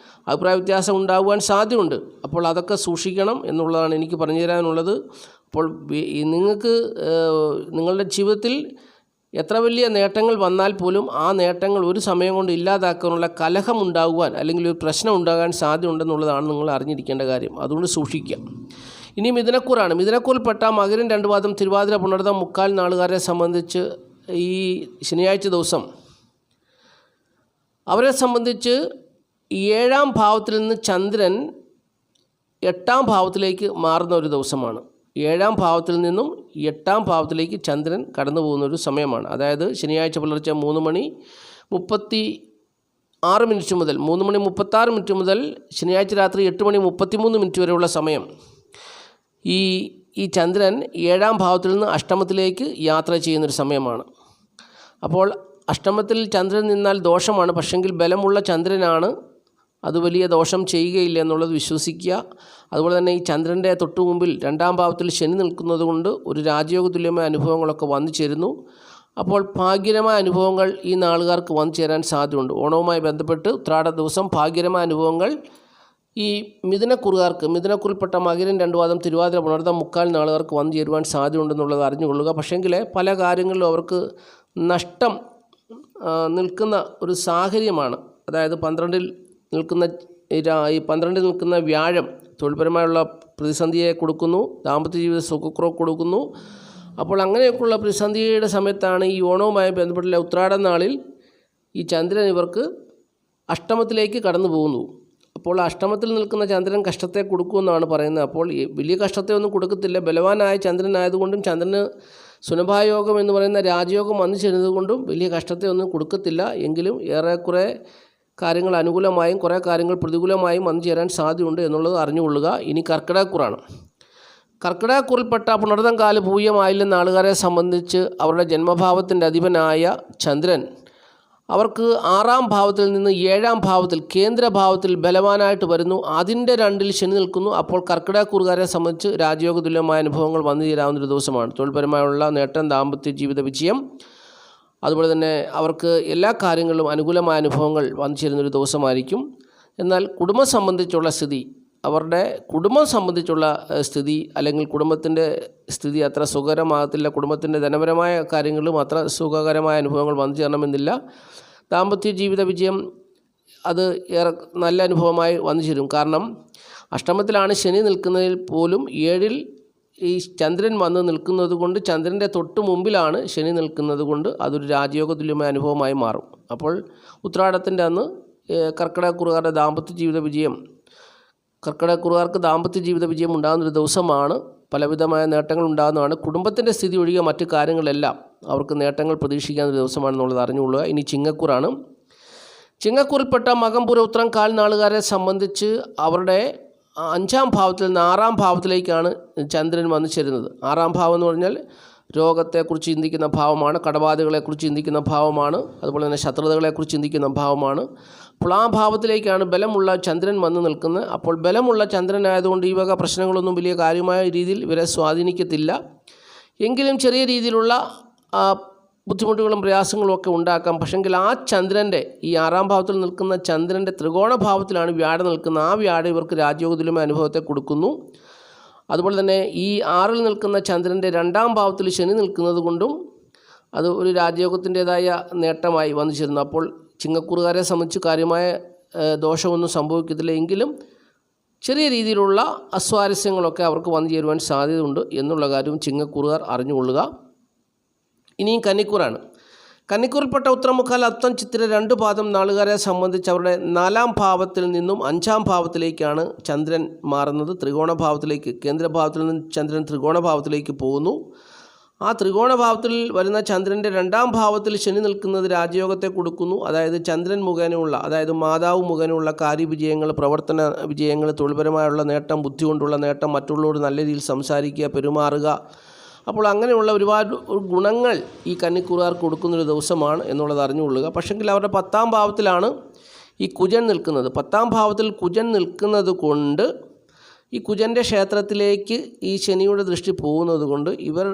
അഭിപ്രായ വ്യത്യാസം ഉണ്ടാകുവാൻ സാധ്യതയുണ്ട്. അപ്പോൾ അതൊക്കെ സൂക്ഷിക്കണം എന്നുള്ളതാണ് എനിക്ക് പറഞ്ഞു തരാനുള്ളത്. അപ്പോൾ നിങ്ങൾക്ക് നിങ്ങളുടെ ജീവിതത്തിൽ എത്ര വലിയ നേട്ടങ്ങൾ വന്നാൽ പോലും ആ നേട്ടങ്ങൾ ഒരു സമയം കൊണ്ട് ഇല്ലാതാക്കാനുള്ള കലഹം ഉണ്ടാകുവാൻ അല്ലെങ്കിൽ ഒരു പ്രശ്നം ഉണ്ടാകാൻ സാധ്യതയുണ്ടെന്നുള്ളതാണ് നിങ്ങൾ അറിഞ്ഞിരിക്കേണ്ട കാര്യം. അതുകൊണ്ട് സൂക്ഷിക്കുക. ഇനി മിഥുനക്കൂറാണ്. മിഥുനക്കൂറിൽപ്പെട്ട മകരം, 2 പാദം, തിരുവാതിര, പുണർതം, മുക്കാൽ നാളുകാരെ സംബന്ധിച്ച് ഈ ശനിയാഴ്ച ദിവസം അവരെ സംബന്ധിച്ച് 7ാം ഭാവത്തിൽ നിന്ന് ചന്ദ്രൻ 8ാം ഭാവത്തിലേക്ക് മാറുന്ന ഒരു ദിവസമാണ്. 7ാം ഭാവത്തിൽ നിന്നും 8ാം ഭാവത്തിലേക്ക് ചന്ദ്രൻ കടന്നു പോകുന്നൊരു സമയമാണ്. അതായത് ശനിയാഴ്ച പുലർച്ചെ 3:36 മുതൽ 3:36 മുതൽ ശനിയാഴ്ച രാത്രി 8:33 വരെയുള്ള സമയം ഈ ചന്ദ്രൻ 7ാം ഭാവത്തിൽ നിന്ന് അഷ്ടമത്തിലേക്ക് യാത്ര ചെയ്യുന്നൊരു സമയമാണ്. അപ്പോൾ അഷ്ടമത്തിൽ ചന്ദ്രൻ നിന്നാൽ ദോഷമാണ്, പക്ഷെങ്കിൽ ബലമുള്ള ചന്ദ്രനാണ്, അത് വലിയ ദോഷം ചെയ്യുകയില്ല എന്നുള്ളത് വിശ്വസിക്കുക. അതുപോലെ തന്നെ ഈ ചന്ദ്രൻ്റെ തൊട്ടു മുമ്പിൽ 2ാം ഭാവത്തിൽ ശനി നിൽക്കുന്നത് കൊണ്ട് ഒരു രാജയോഗ തുല്യമായ അനുഭവങ്ങളൊക്കെ വന്നു ചേരുന്നു. അപ്പോൾ ഭാഗ്യകരമായ അനുഭവങ്ങൾ ഈ നാളുകാർക്ക് വന്നു ചേരാൻ സാധ്യതയുണ്ട്. ഓണവുമായി ബന്ധപ്പെട്ട് ഉത്രാട ദിവസം ഭാഗ്യകരമായ അനുഭവങ്ങൾ ഈ മിഥുനക്കുറിൽപ്പെട്ട മകരം, 2 പാദം, തിരുവാതിര, പുണർതം, മുക്കാൽ നാളുകാർക്ക് വന്നു ചേരുവാൻ സാധ്യതയുണ്ടെന്നുള്ളത് അറിഞ്ഞുകൊള്ളുക. പക്ഷേങ്കിൽ പല കാര്യങ്ങളിലും അവർക്ക് നഷ്ടം നിൽക്കുന്ന ഒരു സാഹചര്യമാണ്. അതായത് 12ൽ നിൽക്കുന്ന വ്യാഴം തൊഴിൽപരമായുള്ള പ്രതിസന്ധിയെ കൊടുക്കുന്നു, ദാമ്പത്യ ജീവിത സുഖക്കുറവ് കൊടുക്കുന്നു. അപ്പോൾ അങ്ങനെയൊക്കെയുള്ള പ്രതിസന്ധിയുടെ സമയത്താണ് ഈ ഓണവുമായി ബന്ധപ്പെട്ടുള്ള ഉത്രാട നാളിൽ ഈ ചന്ദ്രൻ ഇവർക്ക് അഷ്ടമത്തിലേക്ക് കടന്നു പോകുന്നു. അപ്പോൾ അഷ്ടമത്തിൽ നിൽക്കുന്ന ചന്ദ്രൻ കഷ്ടത്തെ കൊടുക്കുമെന്നാണ് പറയുന്നത്. അപ്പോൾ വലിയ കഷ്ടത്തെ ഒന്നും കൊടുക്കത്തില്ല. ബലവാനായ ചന്ദ്രനായതുകൊണ്ടും ചന്ദ്രന് സുനഭായോഗം എന്ന് പറയുന്ന രാജയോഗം വന്നു ചേരുന്നതുകൊണ്ടും വലിയ കഷ്ടത്തെ ഒന്നും കൊടുക്കത്തില്ല. എങ്കിലും ഏറെക്കുറെ കാര്യങ്ങൾ അനുകൂലമായും കുറേ കാര്യങ്ങൾ പ്രതികൂലമായും വന്നു ചേരാൻ സാധ്യതയുണ്ട് എന്നുള്ളത് അറിഞ്ഞുകൊള്ളുക. ഇനി കർക്കിടകക്കൂറാണ്. കർക്കിടകക്കൂറിൽപ്പെട്ട പുണർതം കാല് പൂജ്യമായില്ലെന്ന ആളുകാരെ സംബന്ധിച്ച് അവരുടെ ജന്മഭാവത്തിൻ്റെ അധിപനായ ചന്ദ്രൻ അവർക്ക് 6ാം ഭാവത്തിൽ നിന്ന് 7ാം ഭാവത്തിൽ കേന്ദ്രഭാവത്തിൽ ബലവാനായിട്ട് വരുന്നു. അതിൻ്റെ 2ൽ ശനി നിൽക്കുന്നു. അപ്പോൾ കർക്കിടകക്കൂറുകാരെ സംബന്ധിച്ച് രാജയോഗ തുല്യമായ അനുഭവങ്ങൾ വന്നു ചേരാവുന്നൊരു ദിവസമാണ്. തൊഴിൽപരമായുള്ള നേട്ടം, ദാമ്പത്യ ജീവിത വിജയം, അതുപോലെ തന്നെ അവർക്ക് എല്ലാ കാര്യങ്ങളിലും അനുകൂലമായ അനുഭവങ്ങൾ വന്നു ചേരുന്നൊരു ദിവസമായിരിക്കും. എന്നാൽ കുടുംബം സംബന്ധിച്ചുള്ള സ്ഥിതി, അവരുടെ കുടുംബം സംബന്ധിച്ചുള്ള സ്ഥിതി അല്ലെങ്കിൽ കുടുംബത്തിൻ്റെ സ്ഥിതി അത്ര സുഖകരമാകത്തില്ല. കുടുംബത്തിൻ്റെ ധനപരമായ കാര്യങ്ങളിലും അത്ര സുഖകരമായ അനുഭവങ്ങൾ വന്നു ചേരണമെന്നില്ല. ദാമ്പത്യ ജീവിത വിജയം അത് ഏറെ നല്ല അനുഭവമായി വന്നു ചേരും. കാരണം അഷ്ടമത്തിലാണ് ശനി നിൽക്കുന്നതിൽ പോലും 7ൽ ഈ ചന്ദ്രൻ വന്ന് നിൽക്കുന്നത് കൊണ്ട്, ചന്ദ്രൻ്റെ തൊട്ട് മുമ്പിലാണ് ശനി നിൽക്കുന്നത് കൊണ്ട് അതൊരു രാജയോഗ തുല്യമായ അനുഭവമായി മാറും. അപ്പോൾ ഉത്രാടത്തിൻ്റെ അന്ന് കർക്കിടകക്കൂറുകാരുടെ ദാമ്പത്യ ജീവിത വിജയം, കർക്കിടകക്കൂറുകാർക്ക് ദാമ്പത്യ ജീവിത വിജയം ഉണ്ടാകുന്നൊരു ദിവസമാണ്. പലവിധമായ നേട്ടങ്ങൾ ഉണ്ടാകുന്നതാണ്. കുടുംബത്തിൻ്റെ സ്ഥിതി ഒഴികെ മറ്റു കാര്യങ്ങളെല്ലാം അവർക്ക് നേട്ടങ്ങൾ പ്രതീക്ഷിക്കാവുന്ന ദിവസമാണെന്നുള്ളത് അറിഞ്ഞുകൊള്ളുക. ഇനി ചിങ്ങക്കൂറാണ്. ചിങ്ങക്കൂറിൽപ്പെട്ട മകം പുര ഉത്രം കാൽ നാളുകാരെ സംബന്ധിച്ച് അവരുടെ 5ാം ഭാവത്തിൽ നിന്ന് 6ാം ഭാവത്തിലേക്കാണ് ചന്ദ്രൻ വന്നു ചേരുന്നത്. 6ാം ഭാവം എന്ന് പറഞ്ഞാൽ രോഗത്തെക്കുറിച്ച് ചിന്തിക്കുന്ന ഭാവമാണ്, കടബാധകളെക്കുറിച്ച് ചിന്തിക്കുന്ന ഭാവമാണ്, അതുപോലെ തന്നെ ശത്രുതകളെക്കുറിച്ച് ചിന്തിക്കുന്ന ഭാവമാണ്. അപ്പോൾ ആ ഭാവത്തിലേക്കാണ് ബലമുള്ള ചന്ദ്രൻ വന്ന് നിൽക്കുന്നത്. അപ്പോൾ ബലമുള്ള ചന്ദ്രനായതുകൊണ്ട് ഈ വക പ്രശ്നങ്ങളൊന്നും വലിയ കാര്യമായ രീതിയിൽ ഇവരെ സ്വാധീനിക്കത്തില്ല. എങ്കിലും ചെറിയ രീതിയിലുള്ള ബുദ്ധിമുട്ടുകളും പ്രയാസങ്ങളും ഒക്കെ ഉണ്ടാക്കാം. പക്ഷെങ്കിൽ ആ ചന്ദ്രൻ്റെ ഈ 6ാം ഭാവത്തിൽ നിൽക്കുന്ന ചന്ദ്രൻ്റെ ത്രികോണ ഭാവത്തിലാണ് വ്യാഴം നിൽക്കുന്നത്. ആ വ്യാഴം ഇവർക്ക് രാജയോഗത്തിലുമായ അനുഭവത്തെ കൊടുക്കുന്നു. അതുപോലെ തന്നെ ഈ 6ൽ നിൽക്കുന്ന ചന്ദ്രൻ്റെ 2ാം ഭാവത്തിൽ ശനി നിൽക്കുന്നത് കൊണ്ടും അത് ഒരു രാജയോഗത്തിൻ്റേതായ നേട്ടമായി വന്നു ചേരുന്നു. അപ്പോൾ ചിങ്ങക്കൂറുകാരെ സംബന്ധിച്ച് കാര്യമായ ദോഷമൊന്നും സംഭവിക്കത്തില്ല. എങ്കിലും ചെറിയ രീതിയിലുള്ള അസ്വാരസ്യങ്ങളൊക്കെ അവർക്ക് വന്നു ചേരുവാൻ സാധ്യതയുണ്ട് എന്നുള്ള കാര്യവും ചിങ്ങക്കൂറുകാർ അറിഞ്ഞുകൊള്ളുക. ഇനിയും കന്നിക്കൂറാണ്. കന്നിക്കൂറിൽപ്പെട്ട ഉത്തരമുക്കാൽ അത്തം ചിത്തിര 2 പാദം നാളുകാരെ സംബന്ധിച്ച് അവരുടെ 4ാം ഭാവത്തിൽ നിന്നും 5ാം ഭാവത്തിലേക്കാണ് ചന്ദ്രൻ മാറുന്നത്. ത്രികോണ ഭാവത്തിലേക്ക്, കേന്ദ്രഭാവത്തിൽ നിന്ന് ചന്ദ്രൻ ത്രികോണ ഭാവത്തിലേക്ക് പോകുന്നു. ആ ത്രികോണ ഭാവത്തിൽ വരുന്ന ചന്ദ്രൻ്റെ 2ാം ഭാവത്തിൽ ശനി നിൽക്കുന്നത് രാജയോഗത്തെ കൊടുക്കുന്നു. അതായത് ചന്ദ്രൻ മുഖേനയുള്ള, അതായത് മാതാവ് മുഖേനയുള്ള കാര്യവിജയങ്ങൾ, പ്രവർത്തന വിജയങ്ങൾ, തൊഴിൽപരമായുള്ള നേട്ടം, ബുദ്ധി കൊണ്ടുള്ള നേട്ടം, മറ്റുള്ളവരോട് നല്ല രീതിയിൽ സംസാരിക്കുക, പെരുമാറുക. അപ്പോൾ അങ്ങനെയുള്ള ഒരുപാട് ഗുണങ്ങൾ ഈ കന്നിക്കൂറുകാർക്ക് കൊടുക്കുന്നൊരു ദിവസമാണ് എന്നുള്ളത് അറിഞ്ഞുകൊള്ളുക. പക്ഷെങ്കിൽ അവരുടെ 10ാം ഭാവത്തിലാണ് ഈ കുജൻ നിൽക്കുന്നത്. 10ാം ഭാവത്തിൽ കുജൻ നിൽക്കുന്നത് കൊണ്ട് ഈ കുജൻ്റെ ക്ഷേത്രത്തിലേക്ക് ഈ ശനിയുടെ ദൃഷ്ടി പോകുന്നത് കൊണ്ട് ഇവർ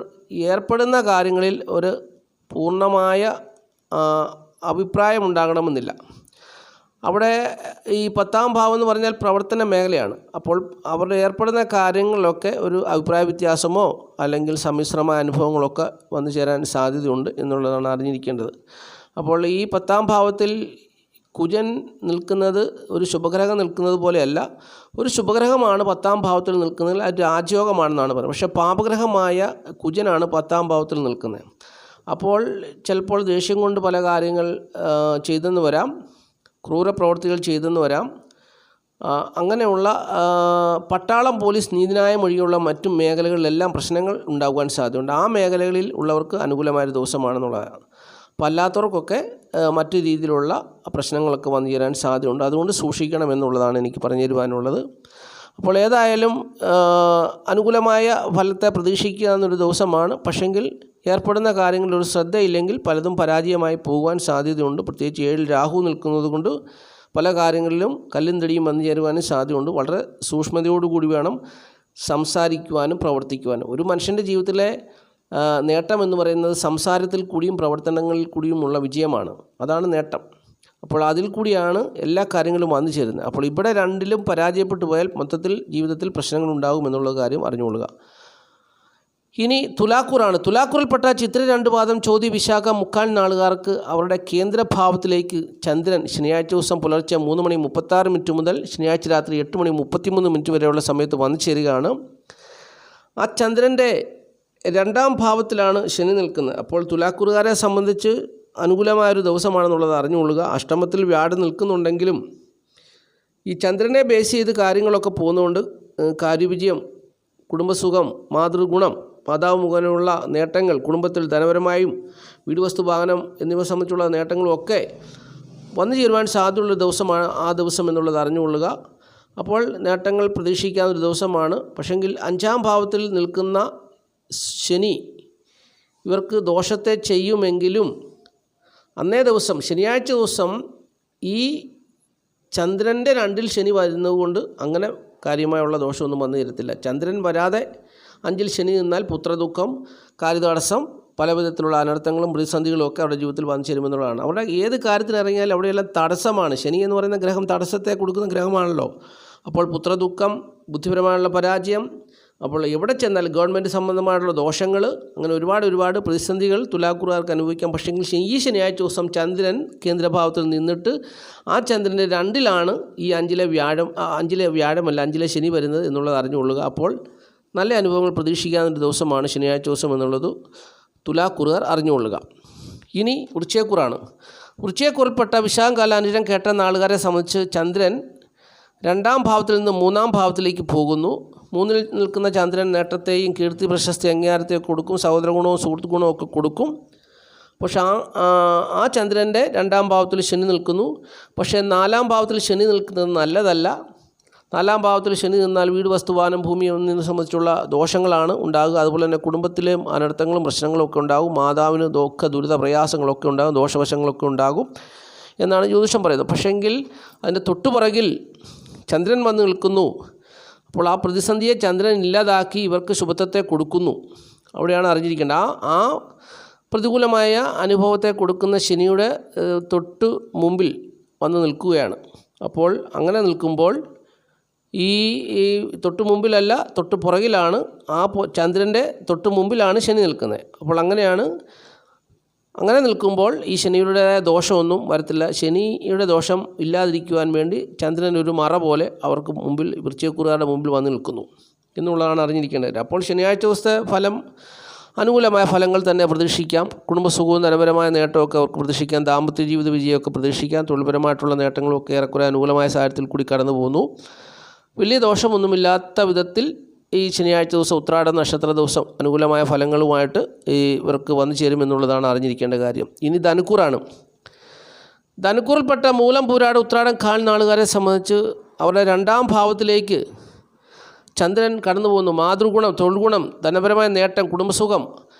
ഏർപ്പെടുന്ന കാര്യങ്ങളിൽ ഒരു പൂർണ്ണമായ അഭിപ്രായം ഉണ്ടാകണമെന്നില്ല. അവിടെ ഈ 10ാം ഭാവം എന്ന് പറഞ്ഞാൽ പ്രവർത്തന മേഖലയാണ്. അപ്പോൾ അവർ ഏർപ്പെടുന്ന കാര്യങ്ങളിലൊക്കെ ഒരു അഭിപ്രായ വ്യത്യാസമോ അല്ലെങ്കിൽ സമ്മിശ്രമായ അനുഭവങ്ങളൊക്കെ വന്നു ചേരാൻ സാധ്യതയുണ്ട് എന്നുള്ളതാണ് അറിഞ്ഞിരിക്കേണ്ടത്. അപ്പോൾ ഈ 10ാം ഭാവത്തിൽ കുജൻ നിൽക്കുന്നത് ഒരു ശുഭഗ്രഹം നിൽക്കുന്നത് പോലെയല്ല. ഒരു ശുഭഗ്രഹമാണ് 10ാം ഭാവത്തിൽ നിൽക്കുന്നതിൽ അത് രാജയോഗമാണെന്നാണ് പറയുന്നത്. പക്ഷേ പാപഗ്രഹമായ കുജനാണ് 10ാം ഭാവത്തിൽ നിൽക്കുന്നത്. അപ്പോൾ ചിലപ്പോൾ ദേഷ്യം കൊണ്ട് പല കാര്യങ്ങൾ ചെയ്തെന്ന് വരാം, ക്രൂരപ്രവർത്തികൾ ചെയ്തെന്ന് വരാം. അങ്ങനെയുള്ള പട്ടാളം, പോലീസ്, നീതിന്യായം ഒഴികെയുള്ള മറ്റു മേഖലകളിലെല്ലാം പ്രശ്നങ്ങൾ ഉണ്ടാകുവാൻ സാധ്യതയുണ്ട്. ആ മേഖലകളിൽ ഉള്ളവർക്ക് അനുകൂലമായൊരു ദിവസമാണെന്നുള്ളതാണ്. അപ്പോൾ അല്ലാത്തവർക്കൊക്കെ മറ്റു രീതിയിലുള്ള പ്രശ്നങ്ങളൊക്കെ വന്നു ചേരാൻ സാധ്യതയുണ്ട്. അതുകൊണ്ട് സൂക്ഷിക്കണം എന്നുള്ളതാണ് എനിക്ക് പറഞ്ഞു തരുവാനുള്ളത്. അപ്പോൾ ഏതായാലും അനുകൂലമായ ഫലത്തെ പ്രതീക്ഷിക്കുക എന്നൊരു ദിവസമാണ്. പക്ഷെങ്കിൽ ഏർപ്പെടുന്ന കാര്യങ്ങളിൽ ഒരു ശ്രദ്ധയില്ലെങ്കിൽ പലതും പരാജയമായി പോകുവാൻ സാധ്യതയുണ്ട്. പ്രത്യേകിച്ച് 7ൽ രാഹു നിൽക്കുന്നത് കൊണ്ട് പല കാര്യങ്ങളിലും കല്ലും തടിയും വന്നു ചേരുവാനും സാധ്യതയുണ്ട്. വളരെ സൂക്ഷ്മതയോടുകൂടി വേണം സംസാരിക്കുവാനും പ്രവർത്തിക്കുവാനും. ഒരു മനുഷ്യൻ്റെ ജീവിതത്തിലെ നേട്ടം എന്ന് പറയുന്നത് സംസാരത്തിൽ കൂടിയും പ്രവർത്തനങ്ങളിൽ കൂടിയുമുള്ള വിജയമാണ്. അതാണ് നേട്ടം. അപ്പോൾ അതിൽ കൂടിയാണ് എല്ലാ കാര്യങ്ങളും വന്നു ചേരുന്നത്. അപ്പോൾ ഇവിടെ 2ലും പരാജയപ്പെട്ടു പോയാൽ മൊത്തത്തിൽ ജീവിതത്തിൽ പ്രശ്നങ്ങൾ ഉണ്ടാകും എന്നുള്ള കാര്യം അറിഞ്ഞുകൊള്ളുക. ഇനി തുലാക്കൂറാണ്. തുലാക്കൂറിൽപ്പെട്ട ചിത്ര 2 പാദം ചോതി വിശാഖ മുക്കാൽ നാളുകാർക്ക് അവരുടെ കേന്ദ്രഭാവത്തിലേക്ക് ചന്ദ്രൻ ശനിയാഴ്ച ദിവസം പുലർച്ചെ 3:36 മുതൽ ശനിയാഴ്ച രാത്രി 8:33 വരെയുള്ള സമയത്ത് വന്നു ചേരുകയാണ്. ആ ചന്ദ്രൻ്റെ 2ാം ഭാവത്തിലാണ് ശനി നിൽക്കുന്നത്. അപ്പോൾ തുലാക്കൂറുകാരെ സംബന്ധിച്ച് അനുകൂലമായൊരു ദിവസമാണെന്നുള്ളത് അറിഞ്ഞുകൊള്ളുക. അഷ്ടമത്തിൽ വ്യാഴം നിൽക്കുന്നുണ്ടെങ്കിലും ഈ ചന്ദ്രനെ ബേസ് ചെയ്ത് കാര്യങ്ങളൊക്കെ പോകുന്നതുകൊണ്ട് കാര്യവിജയം, കുടുംബസുഖം, മാതൃഗുണം, മാതാവ് മുഖേനയുള്ള നേട്ടങ്ങൾ, കുടുംബത്തിൽ ധനപരമായും വീട്, വസ്തു, വാഹനം എന്നിവ സംബന്ധിച്ചുള്ള നേട്ടങ്ങളും ഒക്കെ വന്നു ചേരുവാൻ സാധ്യതയുള്ള ദിവസമാണ് ആ ദിവസം എന്നുള്ളത് അറിഞ്ഞുകൊള്ളുക. അപ്പോൾ നേട്ടങ്ങൾ പ്രതീക്ഷിക്കാവുന്നൊരു ദിവസമാണ്. പക്ഷെങ്കിൽ 5ാം ഭാവത്തിൽ നിൽക്കുന്ന ശനി ഇവർക്ക് ദോഷത്തെ ചെയ്യുമെങ്കിലും അന്നേ ദിവസം ശനിയാഴ്ച ദിവസം ഈ ചന്ദ്രൻ്റെ 2ൽ ശനി വരുന്നതുകൊണ്ട് അങ്ങനെ കാര്യമായുള്ള ദോഷമൊന്നും വന്നു തരത്തില്ല. ചന്ദ്രൻ വരാതെ 5ൽ ശനി നിന്നാൽ പുത്രദുഃഖം, കാര്യതടസ്സം, പല വിധത്തിലുള്ള അനർത്ഥങ്ങളും പ്രതിസന്ധികളും ഒക്കെ അവരുടെ ജീവിതത്തിൽ വന്നു ചേരുമെന്നുള്ളതാണ്. അവിടെ ഏത് കാര്യത്തിന് ഇറങ്ങിയാലും അവിടെയെല്ലാം തടസ്സമാണ്. ശനി എന്ന് പറയുന്ന ഗ്രഹം തടസ്സത്തെ കൊടുക്കുന്ന ഗ്രഹമാണല്ലോ. അപ്പോൾ പുത്രദുഃഖം, ബുദ്ധിപരമായുള്ള പരാജയം, അപ്പോൾ എവിടെ ചെന്നാൽ ഗവൺമെൻറ് സംബന്ധമായിട്ടുള്ള ദോഷങ്ങൾ, അങ്ങനെ ഒരുപാട് പ്രതിസന്ധികൾ തുലാക്കൂറുകാർക്ക് അനുഭവിക്കാം. പക്ഷേ ഈ ശനിയാഴ്ച ദിവസം ചന്ദ്രൻ കേന്ദ്രഭാവത്തിൽ നിന്നിട്ട് ആ ചന്ദ്രൻ്റെ 2ലാണ് ഈ 5ലെ വ്യാഴമല്ല 5ലെ ശനി വരുന്നത് എന്നുള്ളത് അറിഞ്ഞുകൊള്ളുക. അപ്പോൾ നല്ല അനുഭവങ്ങൾ പ്രതീക്ഷിക്കാവുന്ന ദിവസമാണ് ശനിയാഴ്ച ദിവസം എന്നുള്ളത് തുലാക്കൂറുകാർ അറിഞ്ഞുകൊള്ളുക. ഇനി വൃശ്ചികക്കൂറാണ്. വൃശ്ചികക്കൂറിൽപ്പെട്ട വിശാഖകാല അനിഴം കേട്ട നാളുകാരെ സംബന്ധിച്ച് ചന്ദ്രൻ 2ാം ഭാവത്തിൽ നിന്ന് 3ാം ഭാവത്തിലേക്ക് പോകുന്നു. 3ൽ നിൽക്കുന്ന ചന്ദ്രൻ നേട്ടത്തെയും കീർത്തി, പ്രശസ്തി, അംഗീകാരത്തെയും കൊടുക്കും. സഹോദര ഗുണവും സുഹൃത്ത് ഗുണവും ഒക്കെ കൊടുക്കും. പക്ഷെ ആ ചന്ദ്രൻ്റെ 2-ാം ഭാവത്തിൽ ശനി നിൽക്കുന്നു. പക്ഷേ 4-ാം ഭാവത്തിൽ ശനി നിൽക്കുന്നത് നല്ലതല്ല. 4-ാം ഭാവത്തിൽ ശനി നിന്നാൽ വീട്, വസ്തു, വാഹനം, ഭൂമി എന്നിവ സംബന്ധിച്ചുള്ള ദോഷങ്ങളാണ് ഉണ്ടാകുക. അതുപോലെ തന്നെ കുടുംബത്തിലെയും അനർത്ഥങ്ങളും പ്രശ്നങ്ങളും ഒക്കെ ഉണ്ടാകും. മാതാവിന് ദുരിത പ്രയാസങ്ങളൊക്കെ ഉണ്ടാകും, ദോഷവശങ്ങളൊക്കെ ഉണ്ടാകും എന്നാണ് ജ്യോതിഷം പറയുന്നത്. പക്ഷേങ്കിൽ അതിൻ്റെ തൊട്ടുപുറകിൽ ചന്ദ്രൻ വന്ന് നിൽക്കുന്നു. അപ്പോൾ ആ പ്രതിസന്ധിയെ ചന്ദ്രൻ ഇല്ലാതാക്കി ഇവർക്ക് ശുഭത്വത്തെ കൊടുക്കുന്നു. അവിടെയാണ് അറിഞ്ഞിരിക്കേണ്ടത്. ആ പ്രതികൂലമായ അനുഭവത്തെ കൊടുക്കുന്ന ശനിയുടെ തൊട്ട് മുമ്പിൽ വന്ന് നിൽക്കുകയാണ്. അപ്പോൾ അങ്ങനെ നിൽക്കുമ്പോൾ ഈ തൊട്ട് മുമ്പിലല്ല, തൊട്ട് പുറകിലാണ്, ചന്ദ്രൻ്റെ തൊട്ട് മുമ്പിലാണ് ശനി നിൽക്കുന്നത്. അപ്പോൾ അങ്ങനെ നിൽക്കുമ്പോൾ ഈ ശനിയുടേതായ ദോഷമൊന്നും വരത്തില്ല. ശനിയുടെ ദോഷം ഇല്ലാതിരിക്കുവാൻ വേണ്ടി ചന്ദ്രൻ ഒരു മറ പോലെ അവർക്ക് മുമ്പിൽ, വൃശ്ചികക്കൂറുകാരുടെ മുമ്പിൽ വന്ന് നിൽക്കുന്നു എന്നുള്ളതാണ് അറിഞ്ഞിരിക്കേണ്ടത്. അപ്പോൾ ശനിയാഴ്ച ദിവസത്തെ ഫലം അനുകൂലമായ ഫലങ്ങൾ തന്നെ പ്രതീക്ഷിക്കാം. കുടുംബസുഖവും ധനപരമായ നേട്ടമൊക്കെ അവർക്ക് പ്രതീക്ഷിക്കാം. ദാമ്പത്യ ജീവിത വിജയമൊക്കെ പ്രതീക്ഷിക്കാം. തൊഴിൽപരമായിട്ടുള്ള നേട്ടങ്ങളൊക്കെ ഏറെക്കുറെ അനുകൂലമായ സാഹചര്യത്തിൽ കൂടി കടന്നു പോകുന്നു. വലിയ ദോഷമൊന്നുമില്ലാത്ത വിധത്തിൽ ഈ ശനിയാഴ്ച ദിവസം, ഉത്രാട നക്ഷത്ര ദിവസം അനുകൂലമായ ഫലങ്ങളുമായിട്ട് ഇവർക്ക് വന്നു ചേരുമെന്നുള്ളതാണ് അറിഞ്ഞിരിക്കേണ്ട കാര്യം. ഇനി ധനുക്കൂറാണ്. ധനുക്കൂറിൽപ്പെട്ട മൂലം, പൂരാട, ഉത്രാടം, കാൽ നാളുകാരെ സംബന്ധിച്ച് അവരുടെ 2-ാം ഭാവത്തിലേക്ക് ചന്ദ്രൻ കടന്നു പോകുന്നു. മാതൃഗുണം, തൊഴിൽ ഗുണം, ധനപരമായ നേട്ടം, കുടുംബസുഖം.